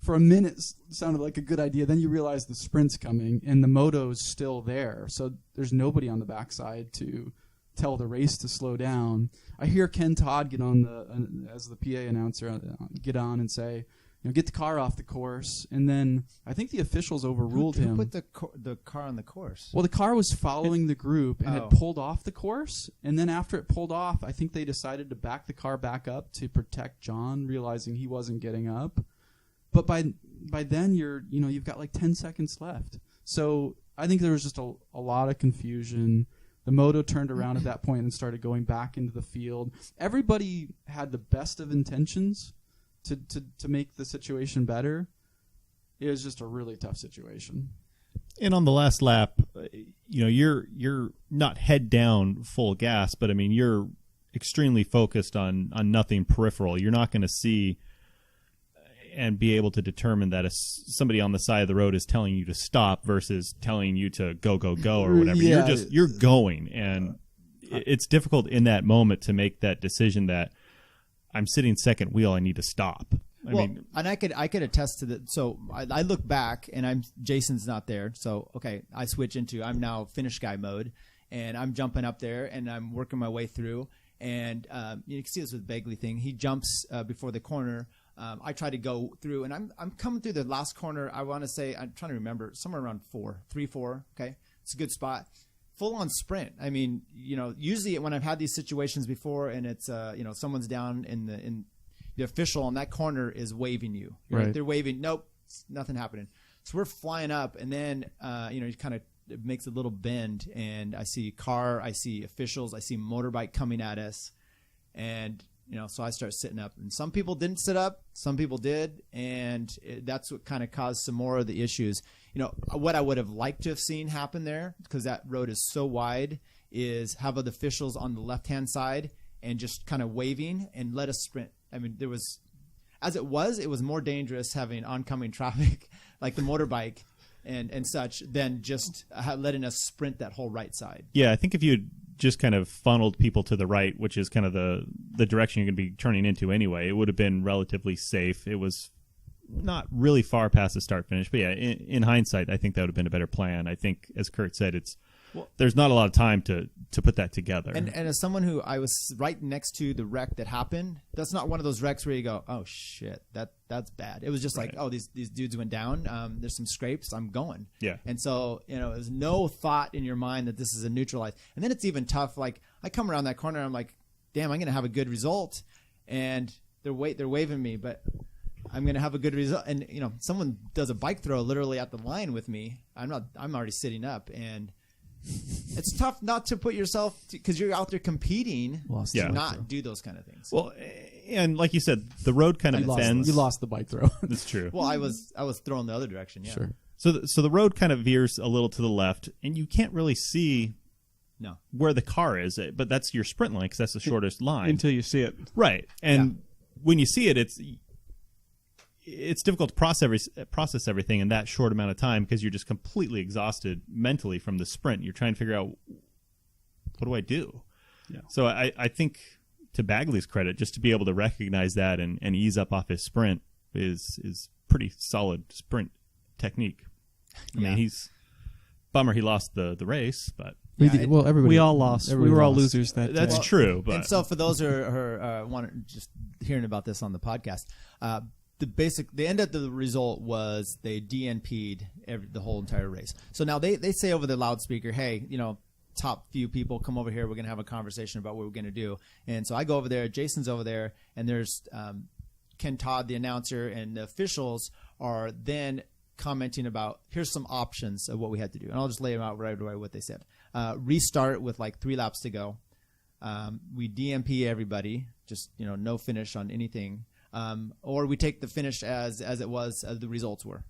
for a minute sounded like a good idea. Then you realize the sprint's coming and the moto's still there. So there's nobody on the backside to tell the race to slow down. I hear Ken Todd get on as the PA announcer, get on and say, get the car off the course. And then I think the officials overruled him. Who put the car on the course? Well, the car was following the group and had pulled off the course. And then after it pulled off, I think they decided to back the car back up to protect John, realizing he wasn't getting up. But by then you've got like 10 seconds left. So I think there was just a lot of confusion. The moto turned around at that point and started going back into the field. Everybody had the best of intentions to make the situation better. It was just a really tough situation. And on the last lap, you're not head down full gas, but I mean you're extremely focused on nothing peripheral. You're not going to see and be able to determine that if somebody on the side of the road is telling you to stop versus telling you to go or whatever. Yeah. You're going, and it's difficult in that moment to make that decision that I'm sitting second wheel, I need to stop. And I could attest to that. So I look back, and Jason's not there. So okay, I switch into I'm now finish guy mode, and I'm jumping up there, and I'm working my way through. And you can see this with Bagley thing. He jumps before the corner. I try to go through, and I'm coming through the last corner. I want to say, I'm trying to remember, somewhere around 3, 4. Okay, it's a good spot. Full on sprint. I mean, usually when I've had these situations before, and it's someone's down in the official on that corner is waving you. Right. They're waving. Nope, nothing happening. So we're flying up, and then it kind of makes a little bend, and I see car, I see officials, I see motorbike coming at us, and so I start sitting up. And some people didn't sit up, some people did, and that's what kind of caused some more of the issues. What I would have liked to have seen happen there, because that road is so wide, is have the officials on the left-hand side and just kind of waving and let us sprint. I mean, it was more dangerous having oncoming traffic like the motorbike and such than just letting us sprint that whole right side. Yeah, I think if you had just kind of funneled people to the right, which is kind of the direction you're going to be turning into anyway, it would have been relatively safe. It was not really far past the start finish, but yeah, in hindsight, I think that would have been a better plan. I think, as Curt said, there's not a lot of time to put that together. And as someone who I was right next to the wreck that happened, that's not one of those wrecks where you go, oh shit, that's bad. It was just like, oh, these dudes went down. There's some scrapes. I'm going. Yeah. And so there's no thought in your mind that this is a neutralized. And then it's even tough. Like I come around that corner, I'm like, damn, I'm gonna have a good result, and they're waving me, but I'm gonna have a good result. And someone does a bike throw literally at the line with me. I'm already sitting up, and it's tough not to put yourself, because you're out there competing, to not do those kind of things. Well, and like you said, the road kind of bends. You lost the bike throw. That's true. Well, I was thrown the other direction. Yeah. Sure. So the road kind of veers a little to the left, and you can't really see where the car is, but that's your sprint line because that's the shortest line until you see it. Right, and when you see it, it's difficult to process everything in that short amount of time because you're just completely exhausted mentally from the sprint. You're trying to figure out, what do I do? Yeah. So I think, to Bagley's credit, just to be able to recognize that and ease up off his sprint is pretty solid sprint technique. I mean, he's bummer he lost the race, but we all lost. We were all losers that day. That's true. But and so for those who are just hearing about this on the podcast, the end of the result was they DNP'd the whole entire race. So now they say over the loudspeaker, hey, top few people come over here. We're going to have a conversation about what we're going to do. And so I go over there. Jason's over there, and there's Ken Todd, the announcer, and the officials are then commenting about, here's some options of what we had to do. And I'll just lay them out right away what they said. Restart with like 3 laps to go. We DNP everybody, just no finish on anything. Or we take the finish as it was, as the results were.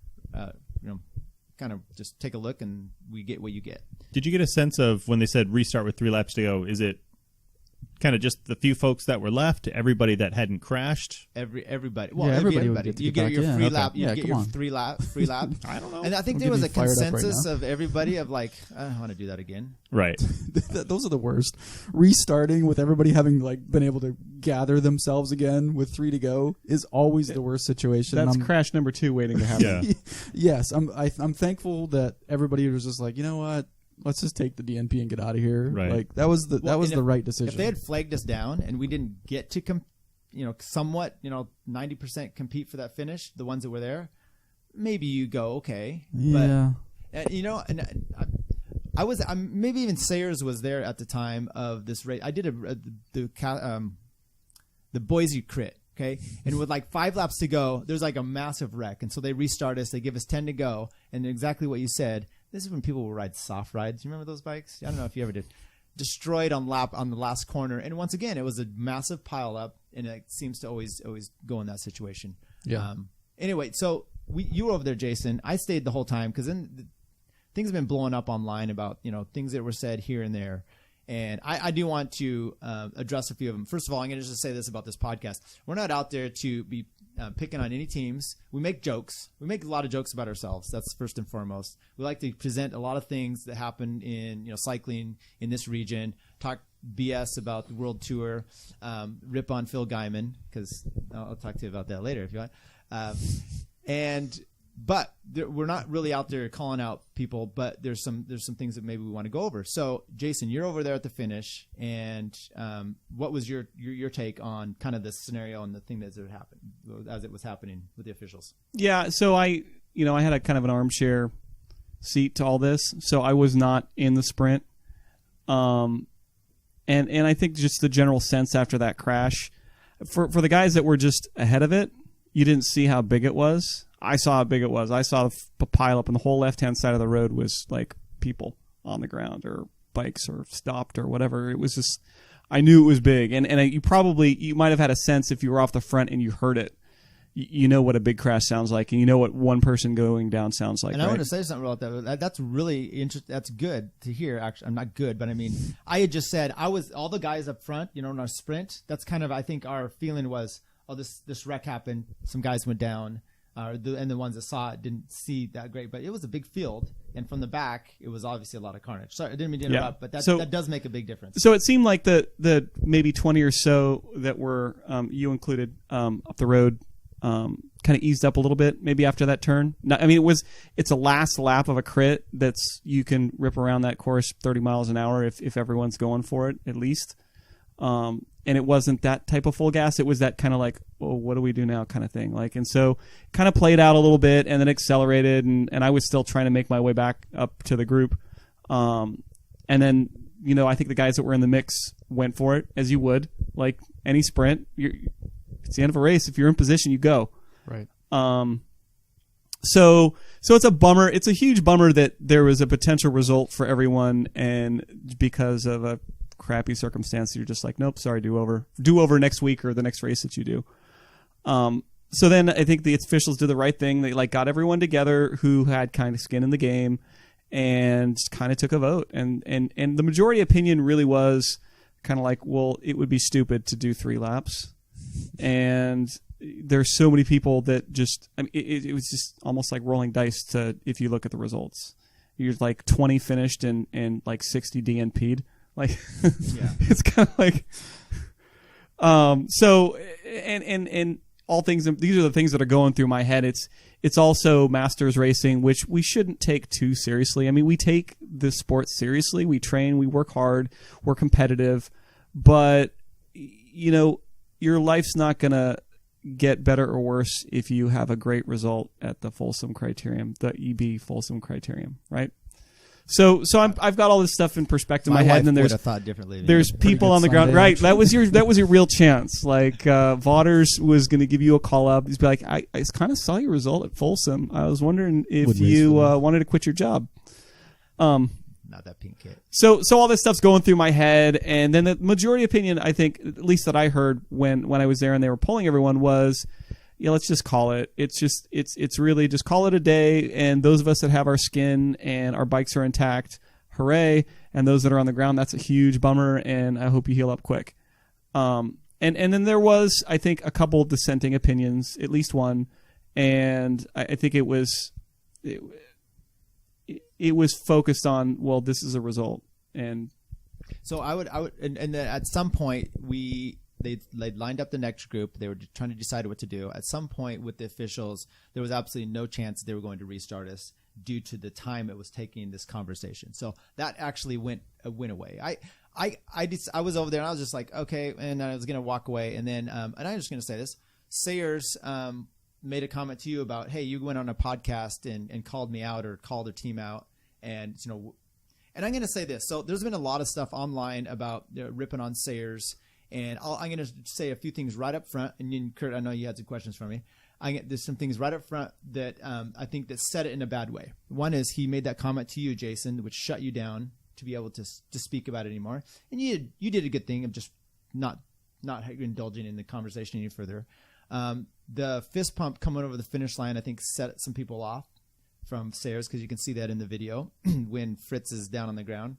Kind of just take a look and we get what you get. Did you get a sense of when they said restart with 3 laps to go, is it kind of just the few folks that were left, everybody that hadn't crashed? Everybody. Well, everybody. You get your free lap. You get your free lap. I don't know. And I think there was a consensus of everybody of like, I don't want to do that again. Right. Those are the worst. Restarting with everybody having been able to gather themselves again with 3 to go is always the worst situation. That's crash number 2 waiting to happen. Yeah. Yes, I'm thankful that everybody was just like, you know what? Let's just take the DNP and get out of here. Right. That was the right decision. If they had flagged us down and we didn't get to somewhat 90% compete for that finish, the ones that were there, maybe you go okay. Yeah. But maybe even Sayers was there at the time of this race. I did the Boise crit. Okay. And with like 5 laps to go, there's like a massive wreck. And so they restart us. They give us 10 to go. And exactly what you said. This is when people will ride soft rides. You remember those bikes? I don't know if you ever did. Destroyed on the last corner. And once again, it was a massive pile up. And it seems to always go in that situation. Yeah. Anyway, so you were over there, Jason. I stayed the whole time because then things have been blowing up online about, things that were said here and there. And I do want to address a few of them. First of all, I'm going to just say this about this podcast. We're not out there to be picking on any teams. We make jokes. We make a lot of jokes about ourselves. That's first and foremost. We like to present a lot of things that happen in cycling in this region. Talk BS about the World Tour. Rip on Phil Guyman, because I'll talk to you about that later if you want. But we're not really out there calling out people, but there's some things that maybe we want to go over. So, Jason, you're over there at the finish, and what was your take on kind of this scenario and the thing that happened as it was happening with the officials? Yeah, so I had a kind of an armchair seat to all this, so I was not in the sprint, and I think just the general sense after that crash, for the guys that were just ahead of it, you didn't see how big it was. I saw how big it was. I saw the pile up, and the whole left-hand side of the road was like people on the ground or bikes or stopped or whatever. It was just, I knew it was big. And you might have had a sense if you were off the front and you heard it. You know what a big crash sounds like, and you know what one person going down sounds like. And I want to say something about that. That's really interesting. That's good to hear. Actually, I'm not good, but I mean, I had just said all the guys up front, in our sprint. That's kind of, I think our feeling was, oh, this wreck happened. Some guys went down. And the ones that saw it didn't see that great, but it was a big field, and from the back, it was obviously a lot of carnage. Sorry, I didn't mean to interrupt, but that does make a big difference. So it seemed like the maybe 20 or so that were you included up the road kind of eased up a little bit maybe after that turn. I mean, it's a last lap of a crit that's you can rip around that course 30 miles an hour if everyone's going for it at least. And it wasn't that type of full gas. It was that kind of like, well, what do we do now kind of thing. And so kind of played out a little bit and then accelerated. And I was still trying to make my way back up to the group. And then, I think the guys that were in the mix went for it as you would, like any sprint. It's the end of a race. If you're in position, you go. Right. So it's a bummer. It's a huge bummer that there was a potential result for everyone. And because of a crappy circumstance, you're just like, nope, sorry, do over next week or the next race that you do. So then I think the officials did the right thing. They got everyone together who had kind of skin in the game and kind of took a vote. And the majority opinion really was kind of like, well, it would be stupid to do 3 laps. And there's so many people that just, I mean, it was just almost like rolling dice if you look at the results. You're like 20 finished and like 60 DNP'd. It's kind of like, so, and all things, these are the things that are going through my head. It's also masters racing, which we shouldn't take too seriously. I mean, we take the sport seriously. We train, we work hard, we're competitive, but your life's not going to get better or worse if you have a great result at the Folsom Criterium, the EB Folsom Criterium, right? So I've got all this stuff in perspective in my head, and then there's thought differently. There's people on the ground, Sunday, right? actually. That was your real chance. Like Vaughters was going to give you a call up. He's be like, I kind of saw your result at Folsom. I was wondering if you wanted to quit your job. Not that pink kit. So all this stuff's going through my head, and then the majority opinion, I think, at least that I heard when I was there and they were polling everyone was, let's just call it. It's really just call it a day. And those of us that have our skin and our bikes are intact, hooray. And those that are on the ground, that's a huge bummer. And I hope you heal up quick. And then there was, I think, a couple of dissenting opinions, at least one. And I think it was focused on, well, this is a result. And so I would, and then at some point they lined up the next group. They were trying to decide what to do. At some point with the officials, there was absolutely no chance they were going to restart us due to the time it was taking this conversation. So that actually went away. I was over there and I was just like, okay, and I was going to walk away. And then, and I'm just going to say this, Sayers made a comment to you about, hey, you went on a podcast and called me out or called their team out. And, and I'm going to say this. So there's been a lot of stuff online about ripping on Sayers. And I'm going to say a few things right up front. And then, Curt, I know you had some questions for me. There's some things right up front that I think that said it in a bad way. One is he made that comment to you, Jason, which shut you down to be able to speak about it anymore. And you did a good thing of just not indulging in the conversation any further. The fist pump coming over the finish line, I think, set some people off from Sayers because you can see that in the video when Fritz is down on the ground.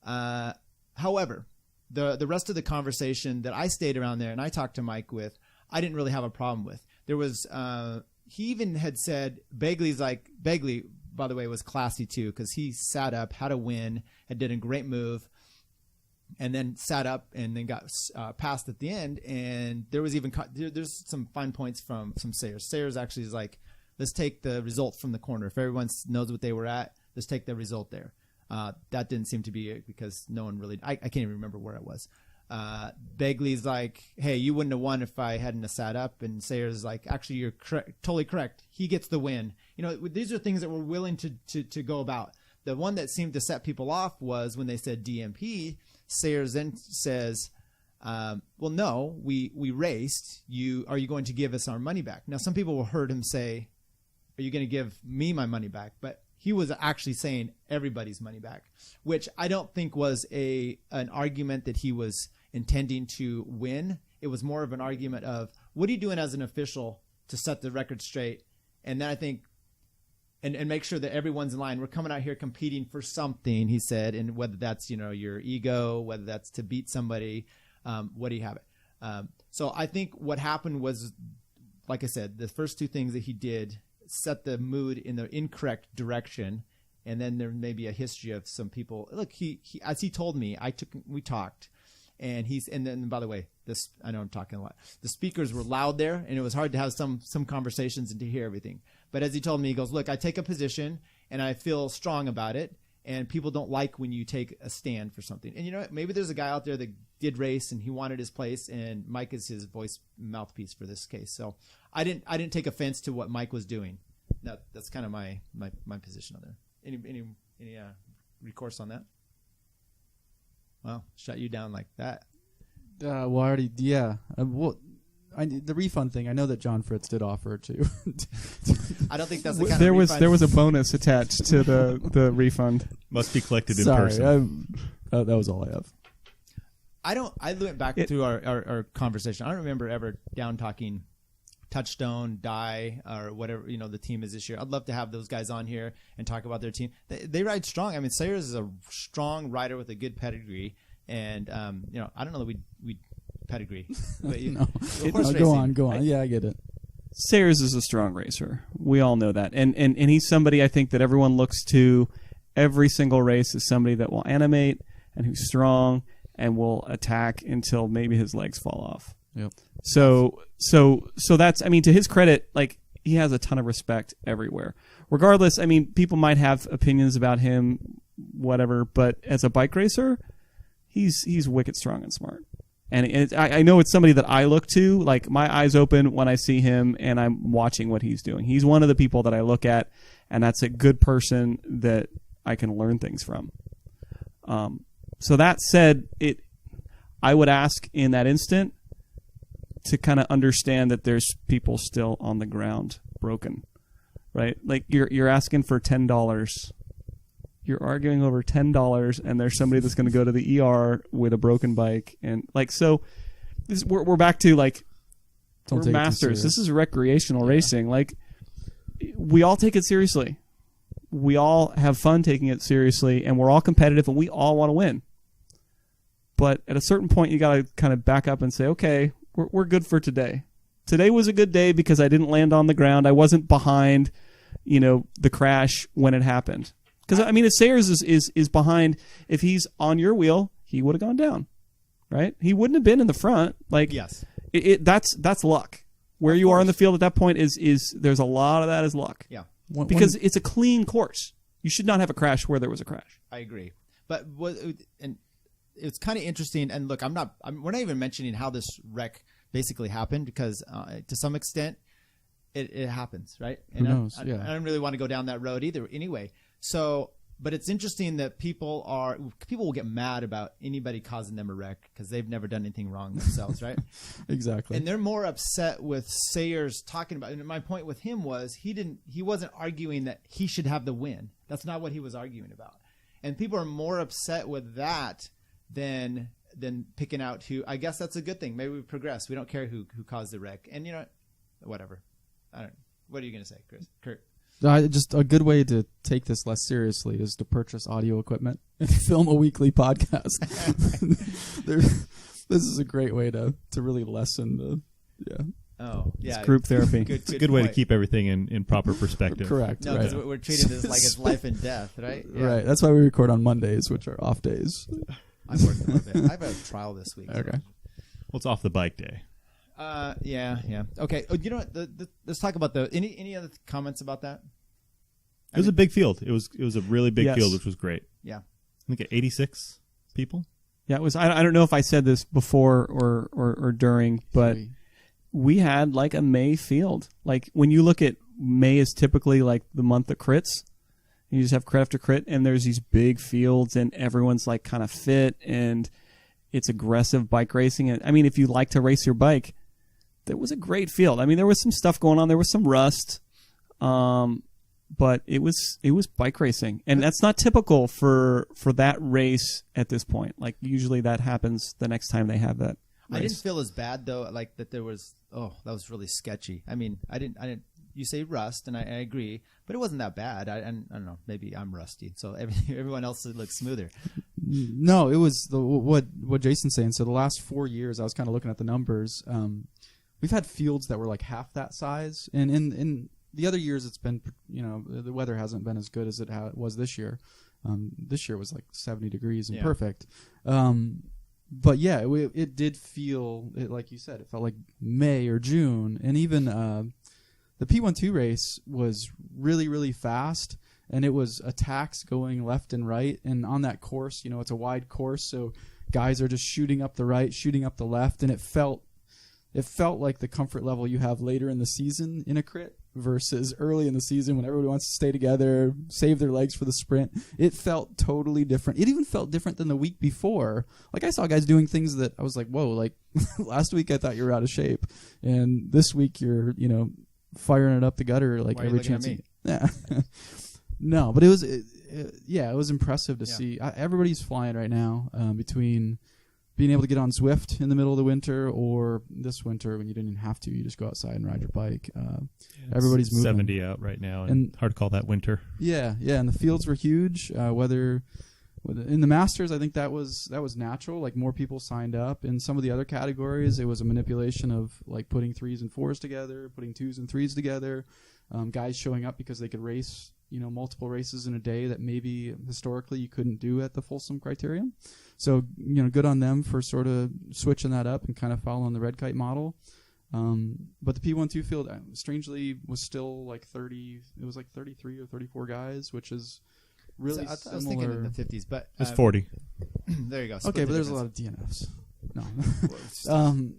However, the rest of the conversation that I stayed around there and I talked to Mike with, I didn't really have a problem with. there was he even had said Begley, by the way, was classy too, because he sat up, had a win, and did a great move, and then sat up and then got passed at the end. And there was even there's some fine points from Sayers. Sayers actually is like, let's take the result from the corner. If everyone knows what they were at, let's take the result there. That didn't seem to be it because no one really. I can't even remember where it was. Begley's like, hey, you wouldn't have won if I hadn't have sat up. And Sayers is like, actually, you're totally correct. He gets the win. You know, these are things that we're willing to go about. The one that seemed to set people off was when they said DMP. Sayers then says, well, no, we raced. Are you going to give us our money back? Now, some people will heard him say, are you going to give me my money back? But he was actually saying everybody's money back, which I don't think was an argument that he was intending to win. It was more of an argument of, what are you doing as an official to set the record straight? And then I think, and make sure that everyone's in line. We're coming out here competing for something, he said, and whether that's, your ego, whether that's to beat somebody, what do you have it? So I think what happened was, like I said, the first two things that he did set the mood in the incorrect direction, and then there may be a history of some people. Look, he as he told me, we talked, and then by the way, I know I'm talking a lot. The speakers were loud there, and it was hard to have some conversations and to hear everything. But as he told me, he goes, look, I take a position, and I feel strong about it, and people don't like when you take a stand for something. And you know what? Maybe there's a guy out there that did race, and he wanted his place, and Mike is his voice mouthpiece for this case. So I didn't take offense to what Mike was doing. That's kind of my position on there. Any recourse on that? Well, shut you down like that. The refund thing. I know that John Fritz did offer to. I don't think that's the kind there of was refund. there was a bonus attached to the refund. Must be collected in Sorry, person. that was all I have. I went back to our conversation. I don't remember ever down talking Touchstone, Die, or whatever the team is this year. I'd love to have those guys on here and talk about their team. They ride strong. I mean, Sayers is a strong rider with a good pedigree, and I don't know that we pedigree. But Go on. Yeah, I get it. Sayers is a strong racer. We all know that, and he's somebody I think that everyone looks to every single race as somebody that will animate and who's strong and will attack until maybe his legs fall off. Yep. So that's, I mean, to his credit, like, he has a ton of respect everywhere. Regardless, I mean, people might have opinions about him, whatever, but as a bike racer, he's wicked strong and smart. And I know it's somebody that I look to, like, my eyes open when I see him and I'm watching what he's doing. He's one of the people that I look at, and that's a good person that I can learn things from. So that said, I would ask in that instant to kind of understand that there's people still on the ground broken, right? Like, you're asking for $10. You're arguing over $10, and there's somebody that's going to go to the ER with a broken bike, and so we're back to, like, we're masters. This is recreational racing. Like, we all take it seriously. We all have fun taking it seriously, and we're all competitive, and we all want to win. But at a certain point, you got to kind of back up and say, okay, we're good for today. Today was a good day because I didn't land on the ground. I wasn't behind, the crash when it happened. Because, I mean, if Sayers is behind, if he's on your wheel, he would have gone down, right? He wouldn't have been in the front. Like, yes, that's luck. Where you are in the field at that point is there's a lot of that is luck. Yeah, because it's a clean course. You should not have a crash where there was a crash. I agree, but it's kind of interesting. And look, we're not even mentioning how this wreck basically happened, because to some extent it happens, right? And Who knows? I don't really want to go down that road either. Anyway, so but it's interesting that people will get mad about anybody causing them a wreck because they've never done anything wrong themselves, right? Exactly. And they're more upset with Sayers talking about. And my point with him was he wasn't arguing that he should have the win. That's not what he was arguing about. And people are more upset with that than picking out who. I guess that's a good thing. Maybe we progress. We don't care who caused the wreck. And whatever. I don't. What are you going to say, Curt? Just a good way to take this less seriously is to purchase audio equipment and film a weekly podcast. This is a great way to really lessen the Oh, yeah. It's group therapy. It's a good way to point. keep everything in proper perspective. Correct. No, right. because we're treating this like it's life and death, right? Yeah. Right. That's why we record on Mondays, which are off days. I'm working a little bit. I have a trial this week. Okay. Well, it's off the bike day. Yeah. Okay. Oh, you know what? Let's talk about any other comments about that? It was a big field. It was a really big Yes. field, which was great. Yeah. I think 86 people. Yeah, it was. I don't know if I said this before or during, but we had like a May field. Like when you look at May is typically like the month of crits. You just have crit after crit, and there's these big fields, and everyone's like kind of fit, and it's aggressive bike racing. And I mean, if you like to race your bike, there was a great field. I mean, there was some stuff going on. There was some rust, but it was bike racing, and that's not typical for that race at this point. Like usually that happens the next time they have that race. I didn't feel as bad though. Like that there was. Oh, that was really sketchy. I mean, I didn't. You say rust, and I agree, but it wasn't that bad. I don't know. Maybe I'm rusty, so everyone else looks smoother. No, it was what Jason's saying. So the last 4 years, I was kind of looking at the numbers. We've had fields that were like half that size, and in the other years, it's been the weather hasn't been as good as it was this year. This year was like 70 degrees and perfect. But yeah, it did feel like you said. It felt like May or June, and even. The P12 race was really, really fast, and it was attacks going left and right. And on that course, it's a wide course, so guys are just shooting up the right, shooting up the left, and it felt like the comfort level you have later in the season in a crit versus early in the season when everybody wants to stay together, save their legs for the sprint. It felt totally different. It even felt different than the week before. Like I saw guys doing things that I was like, whoa, like last week I thought you were out of shape, and this week you're, firing it up the gutter like every chance. Yeah. No, but it was impressive to see. Everybody's flying right now between being able to get on Zwift in the middle of the winter or this winter when you didn't even have to. You just go outside and ride your bike. Everybody's moving. 70 out right now, and hard to call that winter. Yeah, and the fields were huge. Whether in the Masters, I think that was natural. Like more people signed up. In some of the other categories, it was a manipulation of like putting 3s and 4s together, putting 2s and 3s together. Guys showing up because they could race, multiple races in a day that maybe historically you couldn't do at the Folsom Criterium. So, good on them for sort of switching that up and kind of following the red kite model. But the P12 field, strangely, was still like 30. It was like 33 or 34 guys, which is. Really, so I was thinking in the 50s, but it's 40. There you go. Okay, but there's a lot of DNFs. No,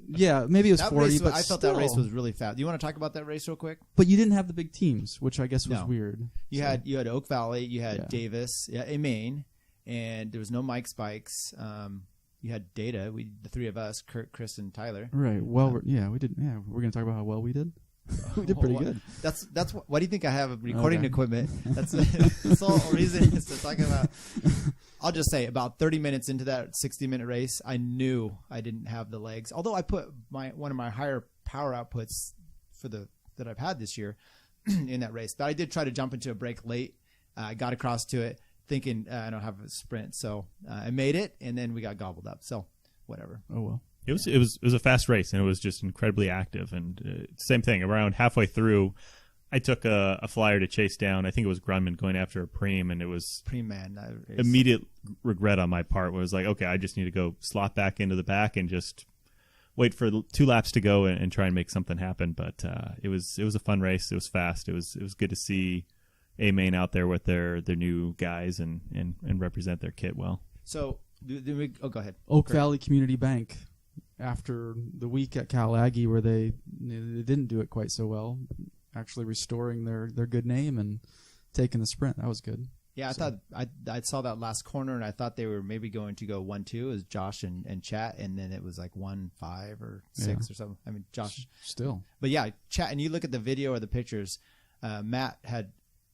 yeah, maybe it was 40. But I felt that race was really fast. You want to talk about that race real quick? But you didn't have the big teams, which I guess was weird. You had Oak Valley, you had Davis, Maine, and there was no Mike's bikes. You had Data. The three of us, Curt, Chris, and Tyler. Right. Well, we did. Yeah, we're going to talk about how well we did. We did pretty good. That's why do you think I have recording equipment? That's the sole reason is to talk about. I'll just say about 30 minutes into that 60-minute race, I knew I didn't have the legs. Although I put one of my higher power outputs that I've had this year in that race, but I did try to jump into a break late. I got across to it thinking I don't have a sprint, so I made it, and then we got gobbled up. So whatever. Oh well. It was a fast race, and it was just incredibly active. And same thing, around halfway through, I took a flyer to chase down. I think it was Grunman going after a preem, and it was immediate regret on my part. Where it was like, okay, I just need to go slot back into the back and just wait for 2 laps to go and try and make something happen. But it was a fun race. It was fast. It was good to see A-Main out there with their new guys and represent their kit well. So, go ahead. Oak Valley Community Bank. After the week at Cal Aggie where they didn't do it quite so well, actually restoring their good name and taking the sprint. That was good. Yeah, I thought I saw that last corner, and I thought they were maybe going to go 1-2 as Josh and Chat, and then it was like 1-5 or 6 or something. I mean, Josh still. But yeah, Chat, and you look at the video or the pictures, Matt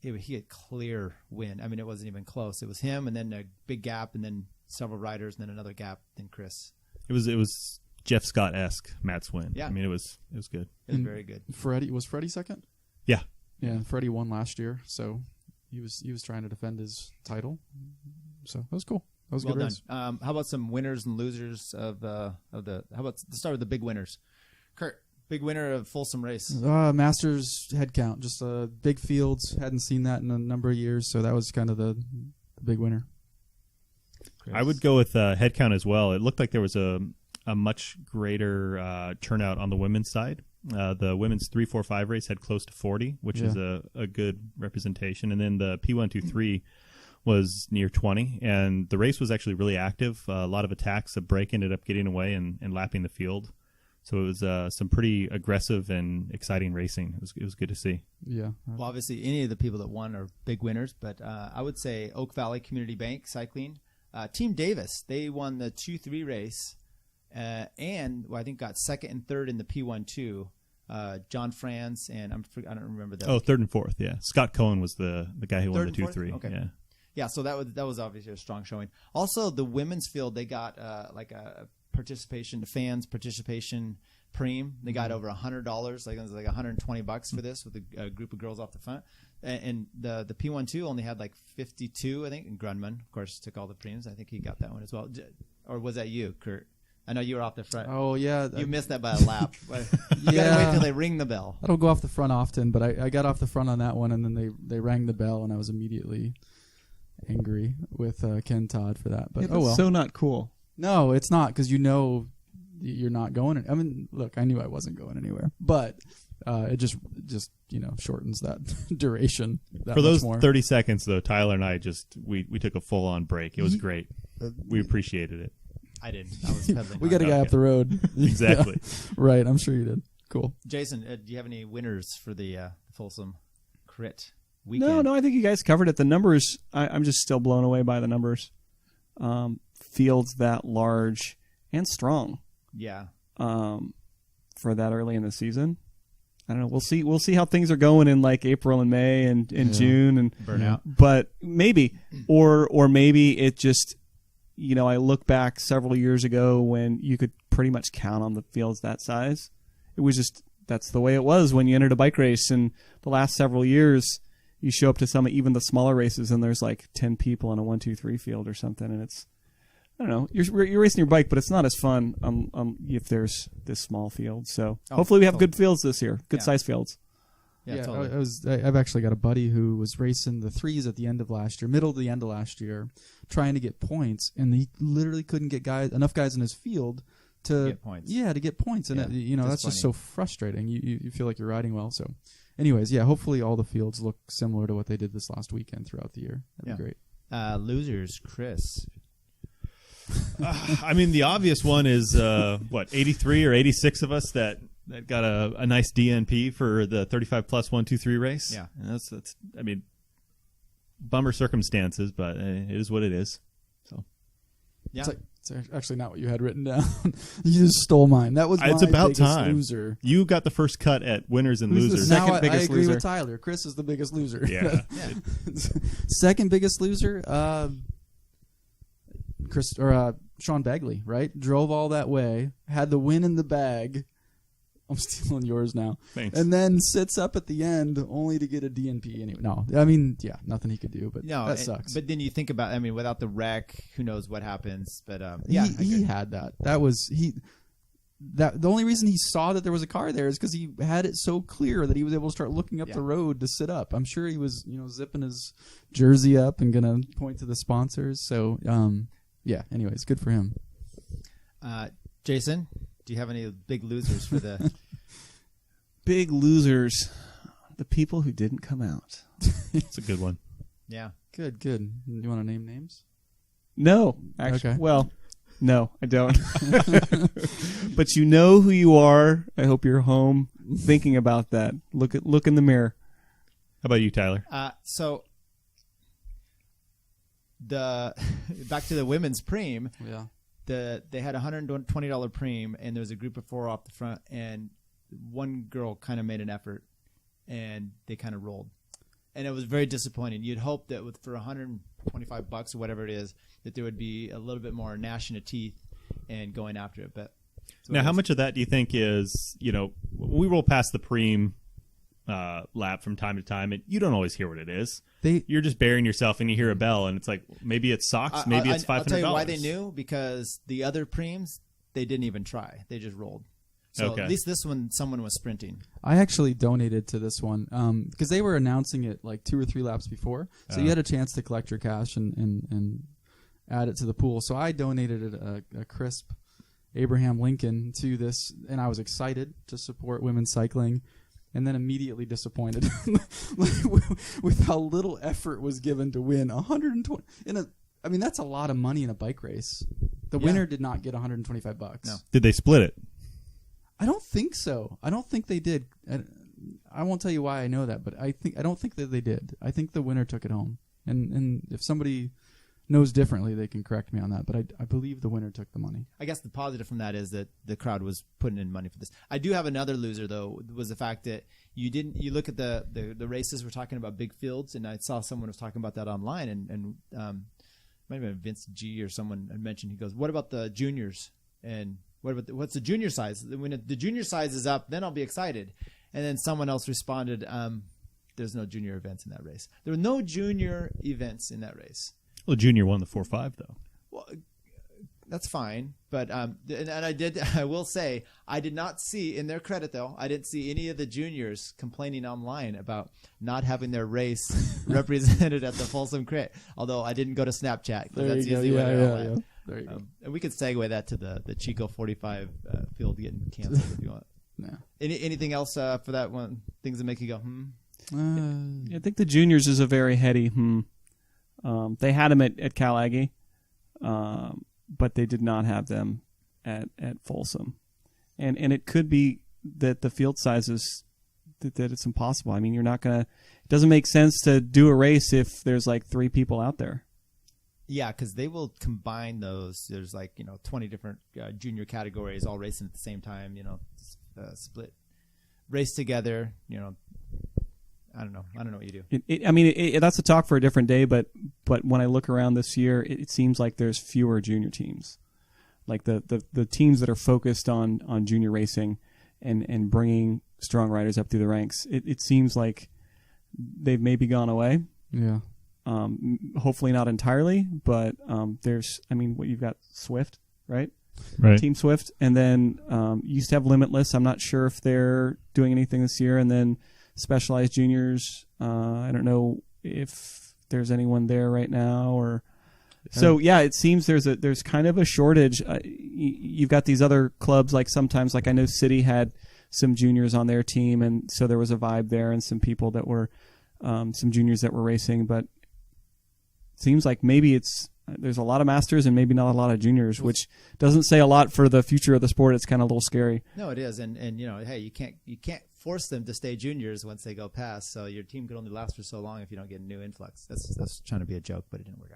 he had clear win. I mean, it wasn't even close. It was him, and then a big gap, and then several riders, and then another gap, then Chris. It was Jeff Scott-esque Matt's win. Yeah. I mean, it was good. It was very good. Was Freddie second? Yeah. Yeah, Freddie won last year, so he was trying to defend his title. So that was cool. That was a good race. How about some winners and losers of the? How about let's start with the big winners? Curt, Big winner of Folsom race. Masters head count, just big fields. Hadn't seen that in a number of years, so that was kind of the big winner. Chris. I would go with head count as well. It looked like there was a much greater turnout on the women's side. The women's 3-4-5 race had close to 40, which is a good representation. And then the P123 was near 20, and the race was actually really active. A lot of attacks. A break ended up getting away and lapping the field. So it was some pretty aggressive and exciting racing. It was good to see. Yeah. Well, obviously, any of the people that won are big winners, but I would say Oak Valley Community Bank Cycling. Team Davis, they won the 2-3 race. And I think got second and third in the P1-2. John Franz and I don't remember that. Third and fourth, yeah. Scott Cohen was the guy who won the 2-3. Okay. Yeah, so that was obviously a strong showing. Also, the women's field, they got like a fans participation preem. They got over $100, like it was like $120 for this with a group of girls off the front. And the P1-2 only had like 52, I think. And Grunman, of course, took all the preems. I think he got that one as well. Or was that you, Curt? I know you were off the front. Oh, yeah. You missed that by a lap. You got to wait till they ring the bell. I don't go off the front often, but I got off the front on that one, and then they rang the bell, and I was immediately angry with Ken Todd for that. But yeah, well. So not cool. No, it's not, because you know you're not going. I mean, look, I knew I wasn't going anywhere, but it just shortens that duration. For those 30 seconds, though, Tyler and I we took a full-on break. It was great. We appreciated it. I didn't. I was pedaling. We got a guy up the road. Exactly. Yeah. Right. I'm sure you did. Cool. Jason, do you have any winners for the Folsom Crit weekend? No. I think you guys covered it. The numbers, I'm just still blown away by the numbers. Fields that large and strong. Yeah. For that early in the season. I don't know. We'll see how things are going in like April and May and June and burnout. But maybe, or maybe it just. I look back several years ago when you could pretty much count on the fields that size. It was just, that's the way it was when you entered a bike race. And the last several years, you show up to even the smaller races and there's like 10 people in a 1-2-3 field or something. And it's, I don't know, you're racing your bike, but it's not as fun if there's this small field. So hopefully we have good fields this year, good size fields. Yeah, totally. I've actually got a buddy who was racing the threes at the end of last year, middle to the end of last year, trying to get points, and he literally couldn't get enough guys in his field to get points. Yeah, to get points, and that's just so frustrating. You feel like you're riding well. So, anyways, hopefully all the fields look similar to what they did this last weekend throughout the year. That'd be great. Losers, Chris. I mean, the obvious one is 83 or 86 of us that got a nice DNP for the 35 plus 1-2-3 race. Yeah, and that's I mean, bummer circumstances, but it is what it is. So yeah, it's actually not what you had written down. You just stole mine. That was it's my about biggest time. Loser. You got the first cut at winners and Who's losers. the Now second biggest I agree loser? with Tyler. Chris is the biggest loser. Yeah. Second biggest loser, Sean Begley, right? Drove all that way, had the win in the bag. I'm stealing yours now. Thanks. And then sits up at the end only to get a DNP anyway. No, I mean, nothing he could do, but that sucks. But then you think about, I mean, without the wreck, who knows what happens? But he had that. That was the only reason he saw that there was a car there is because he had it so clear that he was able to start looking up the road to sit up. I'm sure he was, zipping his jersey up and gonna point to the sponsors. So, anyways, good for him. Jason, do you have any big losers for the big losers? The people who didn't come out. It's a good one. Yeah, good. You want to name names? No, actually. Okay. Well, no, I don't. But you know who you are. I hope you're home thinking about that. Look in the mirror. How about you, Tyler? So back to the women's preem. Yeah. They had $120 preem, and there was a group of 4 off the front, and one girl kind of made an effort, and they kind of rolled, and it was very disappointing. You'd hope that for $125 or whatever it is, that there would be a little bit more gnashing of teeth and going after it. But now, how much of that do you think is we roll past the preem lap from time to time, and you don't always hear what it is. You're just burying yourself, and you hear a bell, and it's like maybe it's socks, maybe it's $500. I'll tell you why they knew, because the other preems they didn't even try; they just rolled. So Okay. at least this one, someone was sprinting. I actually donated to this one because they were announcing it like 2 or 3 laps before, so you had a chance to collect your cash and add it to the pool. So I donated a crisp Abraham Lincoln to this, and I was excited to support women's cycling, and then immediately disappointed with how little effort was given to win 120. I mean, that's a lot of money in a bike race. The winner did not get $125. No. Did they split it? I don't think so. I don't think they did. I won't tell you why I know that, but I don't think that they did. I think the winner took it home. And if somebody knows differently, they can correct me on that. But I believe the winner took the money. I guess the positive from that is that the crowd was putting in money for this. I do have another loser though, was the fact that you look at the races, we're talking about big fields, and I saw someone was talking about that online, and might have been Vince G or someone had mentioned, he goes, what about the juniors? And what's the junior size? When the junior size is up, then I'll be excited. And then someone else responded, there's no junior events in that race. There were no junior events in that race. Well, Junior won the 4.5 though. Well, that's fine, but and I will say I did not see, in their credit though, I didn't see any of the juniors complaining online about not having their race represented at the Folsom Crit. Although I didn't go to Snapchat. There That's you go. usually where they're all at. Yeah. There you go. And we could segue that to the Chico 45 field getting canceled if you want. No. Anything else for that one? Things that make you go, I think the juniors is a very heady. They had them at Cal Aggie, but they did not have them at Folsom, and it could be that the field sizes that it's impossible. I mean, you're not gonna. It doesn't make sense to do a race if there's like 3 people out there. Yeah, because they will combine those. There's 20 different junior categories all racing at the same time. Split race together. I don't know what you do. That's a talk for a different day. But when I look around this year, it seems like there's fewer junior teams. Like the teams that are focused on junior racing and bringing strong riders up through the ranks. It seems like they've maybe gone away. Yeah. Hopefully not entirely, but you've got Swift, right? Right. Team Swift, and then you used to have Limitless. I'm not sure if they're doing anything this year, and then Specialized Juniors. I don't know if there's anyone there right now, or so. Yeah, it seems there's kind of a shortage. You've got these other clubs, like sometimes, like I know City had some juniors on their team, and so there was a vibe there, and some people that were some juniors that were racing, but it seems like maybe there's a lot of masters and maybe not a lot of juniors, which doesn't say a lot for the future of the sport. It's kind of a little scary. No, it is, and hey, you can't force them to stay juniors once they go past. So your team could only last for so long if you don't get a new influx. That's trying to be a joke, but it didn't work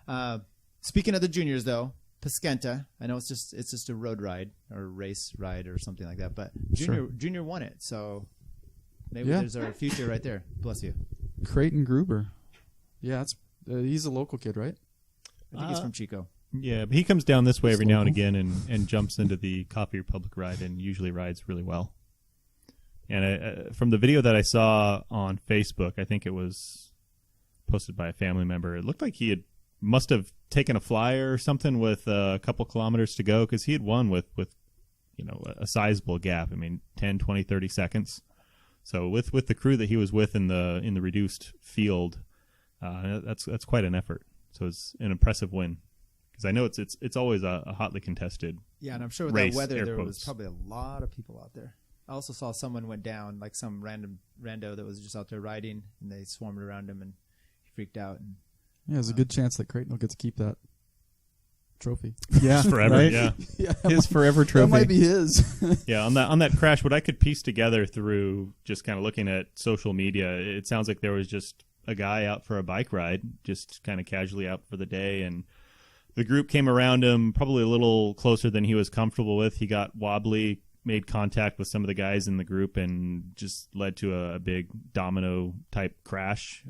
out. Speaking of the juniors, though, Pesquenta, I know it's just a road ride or race ride or something like that, but junior won it, so maybe there's our future right there. Bless you, Creighton Gruber. Yeah, he's a local kid, right? I think he's from Chico. Yeah, but he comes down this way every now and local. again and jumps into the Coffee Republic ride and usually rides really well. And from the video that I saw on Facebook, I think it was posted by a family member, it looked like he must have taken a flyer or something with a couple kilometers to go, because he had won with a sizable gap. I mean, 10, 20, 30 seconds. So with the crew that he was with in the reduced field, that's quite an effort. So it's an impressive win, because I know it's always a hotly contested. Yeah, and I'm sure with race, that weather, there air was quotes. probably a lot of people out there. I also saw someone went down, like some rando that was just out there riding, and they swarmed around him, and he freaked out. And Yeah, there's a good chance that Creighton will get to keep that trophy. Yeah, forever. right? Yeah, Yeah, His forever trophy. that might be his. yeah. On that crash, what I could piece together through just kind of looking at social media, it sounds like there was just a guy out for a bike ride, just kind of casually out for the day, and the group came around him probably a little closer than he was comfortable with. He got wobbly, made contact with some of the guys in the group, and just led to a big domino type crash.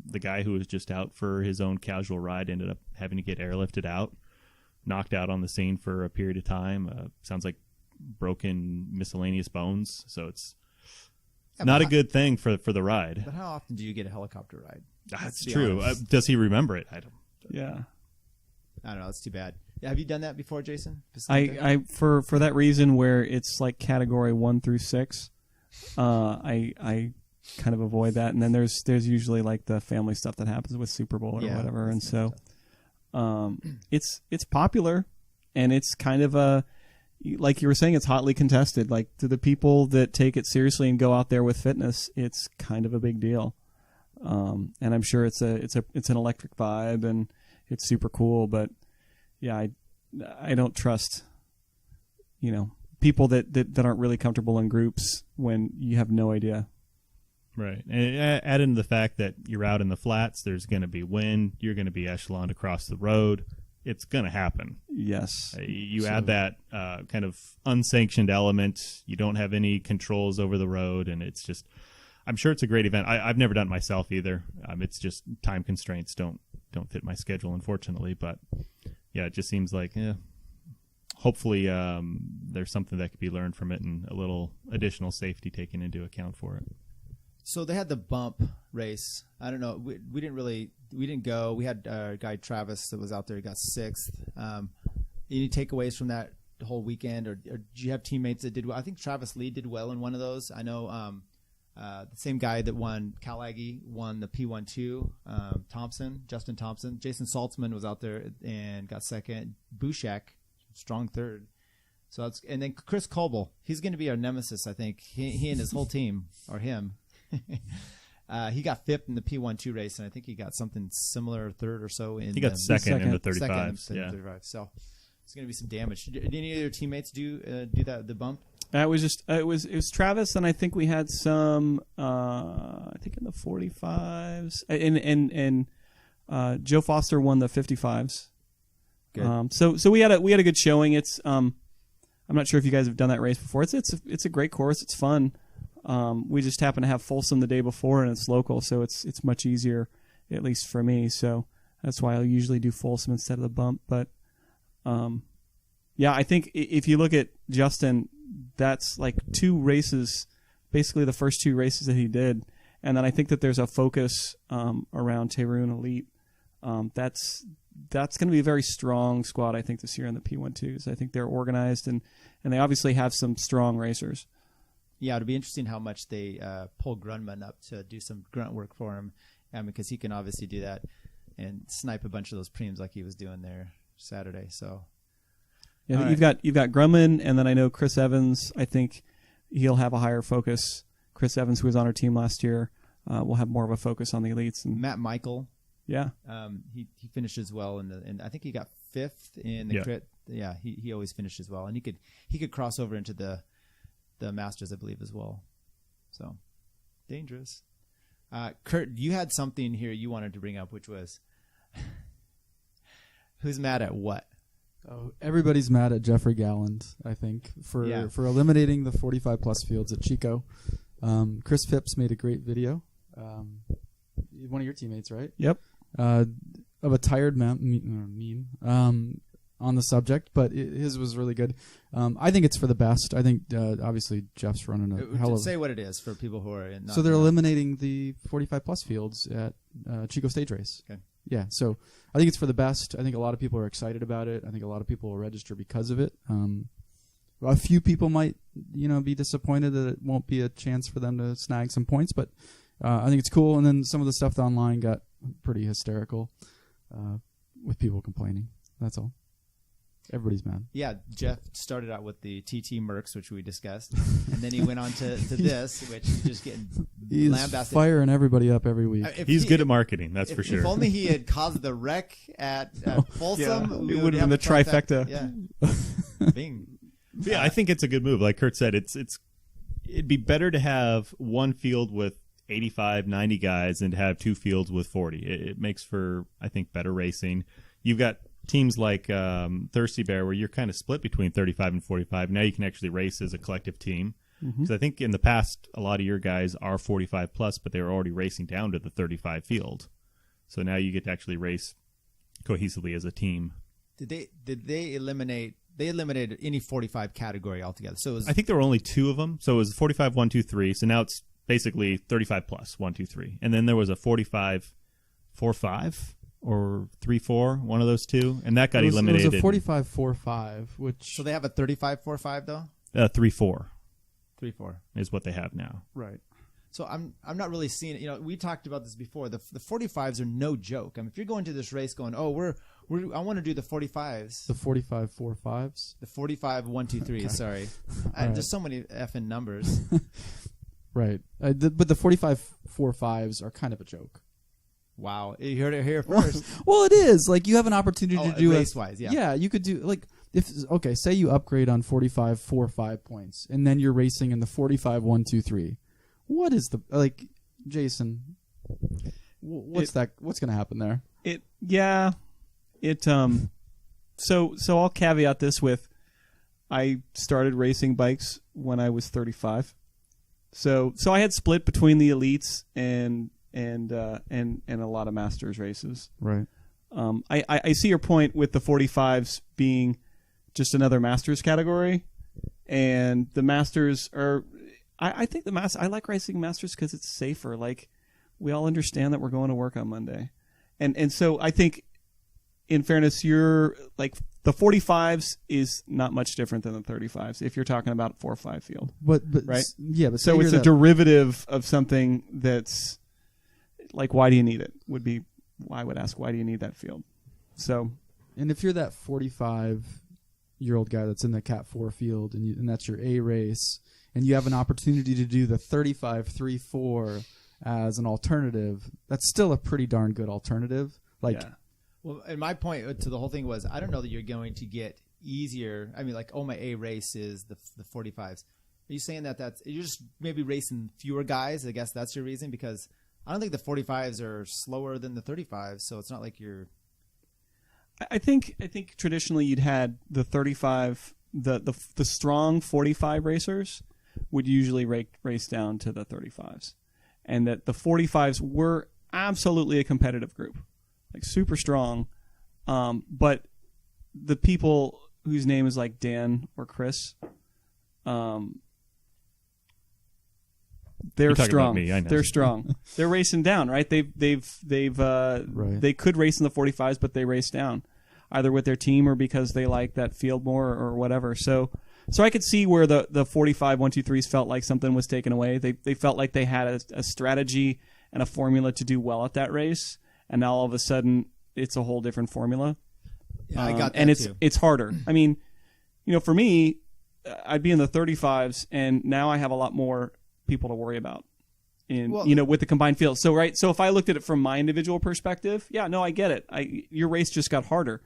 The guy who was just out for his own casual ride ended up having to get airlifted out, knocked out on the scene for a period of time. Sounds like broken miscellaneous bones, so it's not a good thing for the ride. But how often do you get a helicopter ride? That's be true. honest. Does he remember it? I don't. Yeah. I don't know. That's too bad. Have you done that before, Jason? I for that reason where it's like category 1 through 6, I kind of avoid that. And then there's usually like the family stuff that happens with Super Bowl or whatever. And so it's popular, and it's kind of like you were saying, it's hotly contested. Like, to the people that take it seriously and go out there with fitness, it's kind of a big deal. And I'm sure it's an electric vibe, and it's super cool. But yeah, I don't trust, people that aren't really comfortable in groups when you have no idea. Right. And add in the fact that you're out in the flats, there's going to be wind, you're going to be echeloned across the road. It's going to happen. Yes. You add that kind of unsanctioned element. You don't have any controls over the road, and it's just, I'm sure it's a great event. I've never done it myself either. It's just time constraints don't fit my schedule, unfortunately. But yeah, it just seems like, hopefully there's something that could be learned from it, and a little additional safety taken into account for it. So they had the bump race. I don't know. We didn't go. We had our guy Travis that was out there. He got 6th. Any takeaways from that whole weekend, or did you have teammates that did well? I think Travis Lee did well in one of those. I know the same guy that won Cal Aggie won the P12. Justin Thompson. Jason Saltzman was out there and got 2nd. Bushak, strong 3rd. So and then Chris Coble. He's going to be our nemesis, I think. He and his whole team, or him. He got 5th in the P12 race, and I think he got something similar, 3rd or so. He got second in the 35s. Yeah. 35. So it's going to be some damage. Did any of your teammates do the bump? It was Travis, and I think we had some. I think in the 45s, and Joe Foster won the 55s. Good. So we had a good showing. It's I'm not sure if you guys have done that race before. It's a great course. It's fun. We just happen to have Folsom the day before, and it's local, so it's much easier, at least for me. So that's why I'll usually do Folsom instead of the bump. But yeah, I think if you look at Justin, that's like 2 races, basically the first 2 races that he did, and then I think that there's a focus around Tehran Elite. That's going to be a very strong squad, I think, this year in the P12s. I think they're organized, and they obviously have some strong racers. Yeah, it'll be interesting how much they pull Grunman up to do some grunt work for him, because he can obviously do that and snipe a bunch of those preems like he was doing there Saturday. So, yeah, you've got Grumman, and then I know Chris Evans. I think he'll have a higher focus. Chris Evans, who was on our team last year, will have more of a focus on the elites. And Matt Michael, yeah, he finishes well, and I think he got 5th in the crit. Yeah, he always finishes well, and he could cross over into the Masters, I believe, as well. So, dangerous. Curt, you had something here you wanted to bring up, which was who's mad at what? Oh, everybody's mad at Jeffrey Galland, I think, for eliminating the 45-plus fields at Chico. Chris Phipps made a great video. One of your teammates, right? Yep. Of a tired meme on the subject, but his was really good. I think it's for the best. I think obviously Jeff's running a hell of. Say what it is for people who are not. So they're eliminating the 45-plus fields at Chico Stage Race. Okay. Yeah, so I think it's for the best. I think a lot of people are excited about it. I think a lot of people will register because of it. A few people might, be disappointed that it won't be a chance for them to snag some points, but I think it's cool. And then some of the stuff online got pretty hysterical with people complaining. That's all. Everybody's mad. Yeah, Jeff started out with the TT Mercs, which we discussed, and then he went on to this, which is just getting lambasted. Firing everybody up every week. He's good at marketing, that's for sure. If only he had caused the wreck at Folsom, it would have been the trifecta. Yeah, Bing. Yeah, I think it's a good move. Like Curt said, it'd be better to have one field with 85, 90 guys than to have 2 fields with 40. It makes for, I think, better racing. You've got teams like Thirsty Bear where you're kind of split between 35 and 45. Now you can actually race as a collective team. Because I think in the past, a lot of your guys are 45 plus, but they were already racing down to the 35 field. So now you get to actually race cohesively as a team. Did they eliminate? They eliminated any 45 category altogether. So I think there were only 2 of them. So it was 45, 1, 2, 3. So now it's basically 35 plus 1, 2, 3. And then there was a 45, 4, 5. or 3.4, one of those two, and that got eliminated. It was a 45.45, which So they have a 35.45 though. 3.4 3.4 is what they have now. right. So I'm not really seeing it. You know, we talked about this before. The 45s are no joke. I mean, if you're going to this race going, oh, I want to do the 45s. The 45.45s. The 45 1 2 3. Sorry, Right. there's so many effing numbers. Right. But the 45.45s are kind of a joke. Wow, you heard it here first. Well, it is. Like, you have an opportunity to do race wise. Yeah. Yeah, you could do, like, say you upgrade on 45.45 points, and then you're racing in the 45 1 2 3. What is the, like, Jason? What's going to happen there? So I'll caveat this with, I started racing bikes when I was 35. So I had split between the elites and a lot of masters races. Right. I see your point with the 45s being just another masters category, and the masters are. I think I like racing masters because it's safer. Like, we all understand that we're going to work on Monday, and so I think, in fairness, you're like, the 45s is not much different than the 35s if you're talking about 4 or 5 field. But right? Yeah, but so it's a derivative of something that's like, why do you need it? I would ask, why do you need that field? So, and if you're that 45-year-old guy that's in the Cat 4 field, and that's your A race, and you have an opportunity to do the 35.34 as an alternative, that's still a pretty darn good alternative. Like, yeah. Well, and my point to the whole thing was, I don't know that you're going to get easier. I mean, like, my A race is the 45s. Are you saying that you're just maybe racing fewer guys? I guess that's your reason, because I don't think the 45s are slower than the 35s, so it's not like you're. I think traditionally you'd had the 35, the strong 45 racers would usually race down to the 35s, and that the 45s were absolutely a competitive group, like super strong, but the people whose name is like Dan or Chris, they're strong. Me, I know. They're strong. They're racing down, right? They could race in the 45s, but they race down, either with their team or because they like that field more or whatever. So I could see where the 45 1 2 3s felt like something was taken away. They felt like they had a strategy and a formula to do well at that race, and now all of a sudden it's a whole different formula. Yeah, I got that and too. It's harder. I mean, for me, I'd be in the 35s, and now I have a lot more people to worry about with the combined field. So if I looked at it from my individual perspective, yeah, no, I get it. Your race just got harder,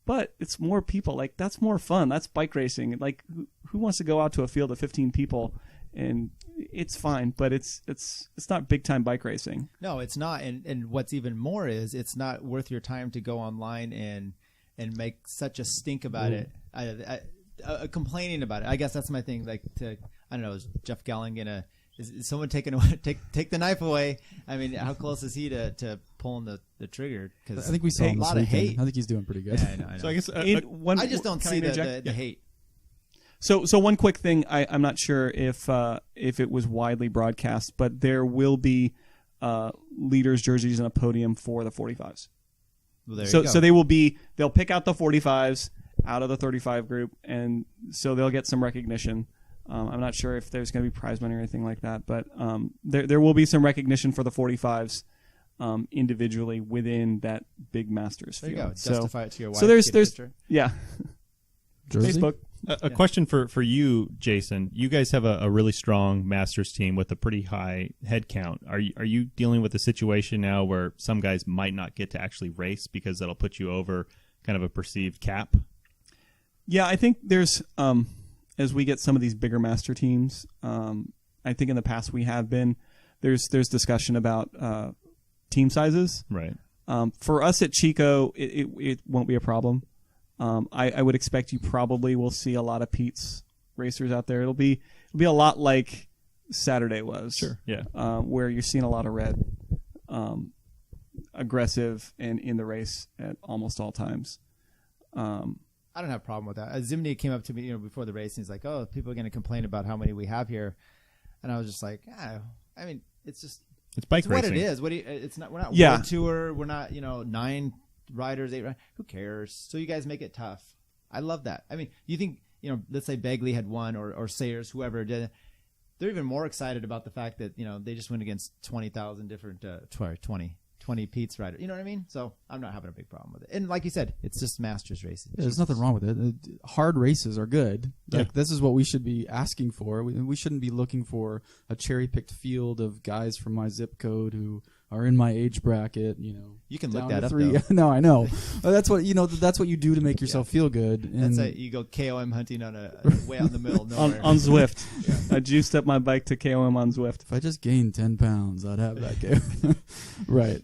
but it's more people. Like, that's more fun. That's bike racing. Like, who wants to go out to a field of 15 people? And it's fine, but it's not big time bike racing. No, it's not. And what's even more is, it's not worth your time to go online and make such a stink about it. Complaining about it. I guess that's my thing. Like, I don't know, is Jeff Gallen gonna? Is someone take the knife away? I mean, how close is he to pulling the trigger? Because I think we saw him a lot this of weekend. hate. I think he's doing pretty good. Yeah, I know. So I guess I just don't see the hate. So one quick thing, I'm not sure if it was widely broadcast, but there will be leaders jerseys and a podium for the 45s. Well, so they'll pick out the 45s out of the 35 group, and so they'll get some recognition. I'm not sure if there's going to be prize money or anything like that, but there will be some recognition for the 45s individually within that big Masters There field. you go. Justify it to your wife. So there's picture. yeah. Jersey? Facebook. A question for you, Jason. You guys have a really strong Masters team with a pretty high head count. Are you dealing with a situation now where some guys might not get to actually race because that'll put you over kind of a perceived cap? Yeah, I think there's as we get some of these bigger master teams, I think in the past we have been there's discussion about team sizes. Right. For us at Chico, it won't be a problem. I would expect you probably will see a lot of Pete's racers out there. It'll be a lot like Saturday was. Sure. Yeah. Where you're seeing a lot of red, aggressive and in the race at almost all times. I don't have a problem with that. Zimny came up to me, before the race, and he's like, "Oh, people are going to complain about how many we have here," and I was just like, I mean, it's just It's bike It's what racing. it is. What do you, it's not. We're not Yeah. World Tour. We're not 9 riders, 8 riders. Who cares? So you guys make it tough. I love that. I mean, you think let's say Begley had won or Sayers, whoever did. They're even more excited about the fact that they just went against 20,000 different 20 Pete's riders. You know what I mean? So I'm not having a big problem with it. And like you said, it's just Masters racing. Yeah, there's nothing wrong with it. Hard races are good. Like this is what we should be asking for. We shouldn't be looking for a cherry-picked field of guys from my zip code who are in my age bracket. You can look down that to up. 3. Though. No, I know. That's what That's what you do to make yourself feel good. And That's you go KOM hunting on a way out in the middle. Nowhere. on Zwift. I juiced up my bike to KOM on Zwift. if I just gained 10 pounds, I'd have that game. Right.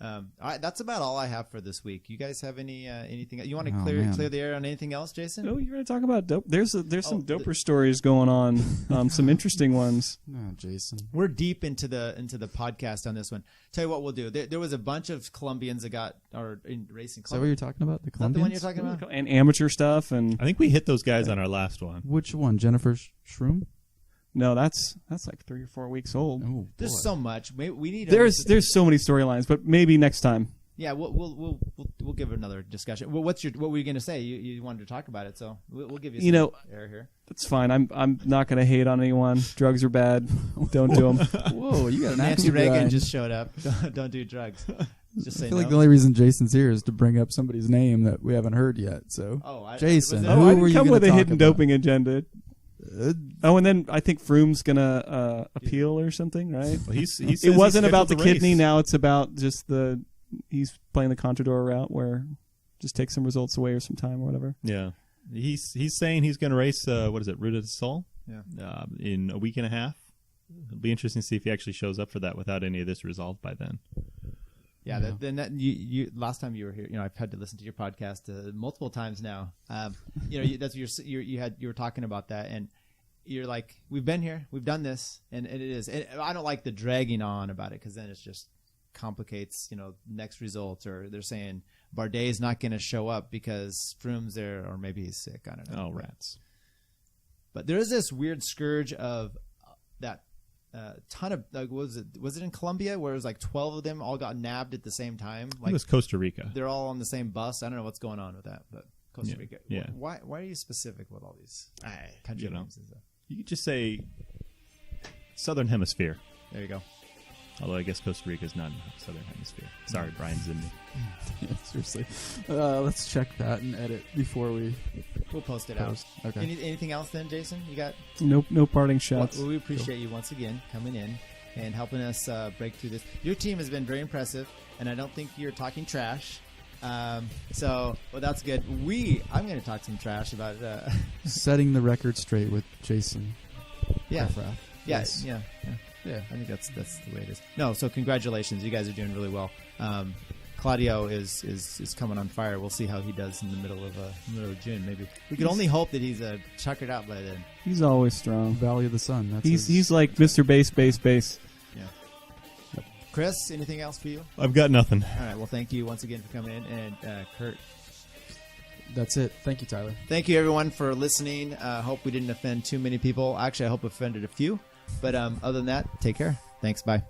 All right, that's about all I have for this week. You guys have anything? You want to Oh, clear man. the air on anything else, Jason? Oh, you're going to talk about dope? There's some doper stories going on. Some interesting ones. No, Jason. We're deep into the podcast on this one. Tell you what we'll do. There was a bunch of Colombians that are in racing. Is that what you're talking about? The Is that the one you're Colombians? talking about? And amateur stuff. And I think we hit those guys on our last one. Which one? Jennifer Shroom? no, that's like 3 or 4 weeks old. Oh, There's boy. so much. We need. There's so many storylines, but maybe next time. Yeah, we'll give it another discussion. Well, what were you going to say? You wanted to talk about it, so we'll give you some air here. That's fine. I'm not going to hate on anyone. Drugs are bad. Don't do them. Whoa, you got an Nancy active Reagan guy. just showed up. Don't do drugs. Just say I feel no. like the only reason Jason's here is to bring up somebody's name that we haven't heard yet. So, Jason, was who Oh, I were didn't you come gonna with a talk hidden about? doping agenda. Oh, and then I think Froome's gonna appeal or something, right? Well, he says It he's wasn't about the scheduled to kidney. race. Now it's about just he's playing the Contador route where just take some results away or some time or whatever. Yeah, he's saying he's going to race. What is it, Ruta del Sol? Yeah. In a week and a half. It'll be interesting to see if he actually shows up for that without any of this resolved by then. Yeah, then you last time you were here, I've had to listen to your podcast multiple times now. That's what you were talking about that, and you're like, we've been here, we've done this, and it is. And I don't like the dragging on about it because then it just complicates, next results, or they're saying Bardet's not going to show up because Froome's there, or maybe he's sick. I don't know. Oh, rats! But there is this weird scourge of that. Ton of was it in Colombia where it was like 12 of them all got nabbed at the same time? It Like was Costa Rica. they're all on the same bus. I don't know what's going on with that, but Costa Rica. Yeah. Why are you specific with all these country names and stuff? You could just say Southern Hemisphere. There you go. Although I guess Costa Rica is not in the Southern Hemisphere. Sorry, Brian Zimney. Yeah, seriously. Let's check that and edit before we We'll post it post. out. Okay. Anything else then, Jason? You got? No parting shots. Well, we appreciate you once again coming in and helping us break through this. Your team has been very impressive, and I don't think you're talking trash. So that's good. I'm going to talk some trash about. Setting the record straight with Jason. Yeah. Kraft. Yes. Yes. Yeah. I think that's the way it is. No, so congratulations. You guys are doing really well. Claudio is coming on fire. We'll see how he does in the middle of June. Maybe we could only hope that he's chuckered out by then. He's always strong. Valley of the Sun. That's He's like Mr. Bass. Yeah. Chris, anything else for you? I've got nothing. All right. Well, thank you once again for coming in, and Curt. That's it. Thank you, Tyler. Thank you everyone for listening. Hope we didn't offend too many people. Actually, I hope we offended a few. But other than that, take care. Thanks. Bye.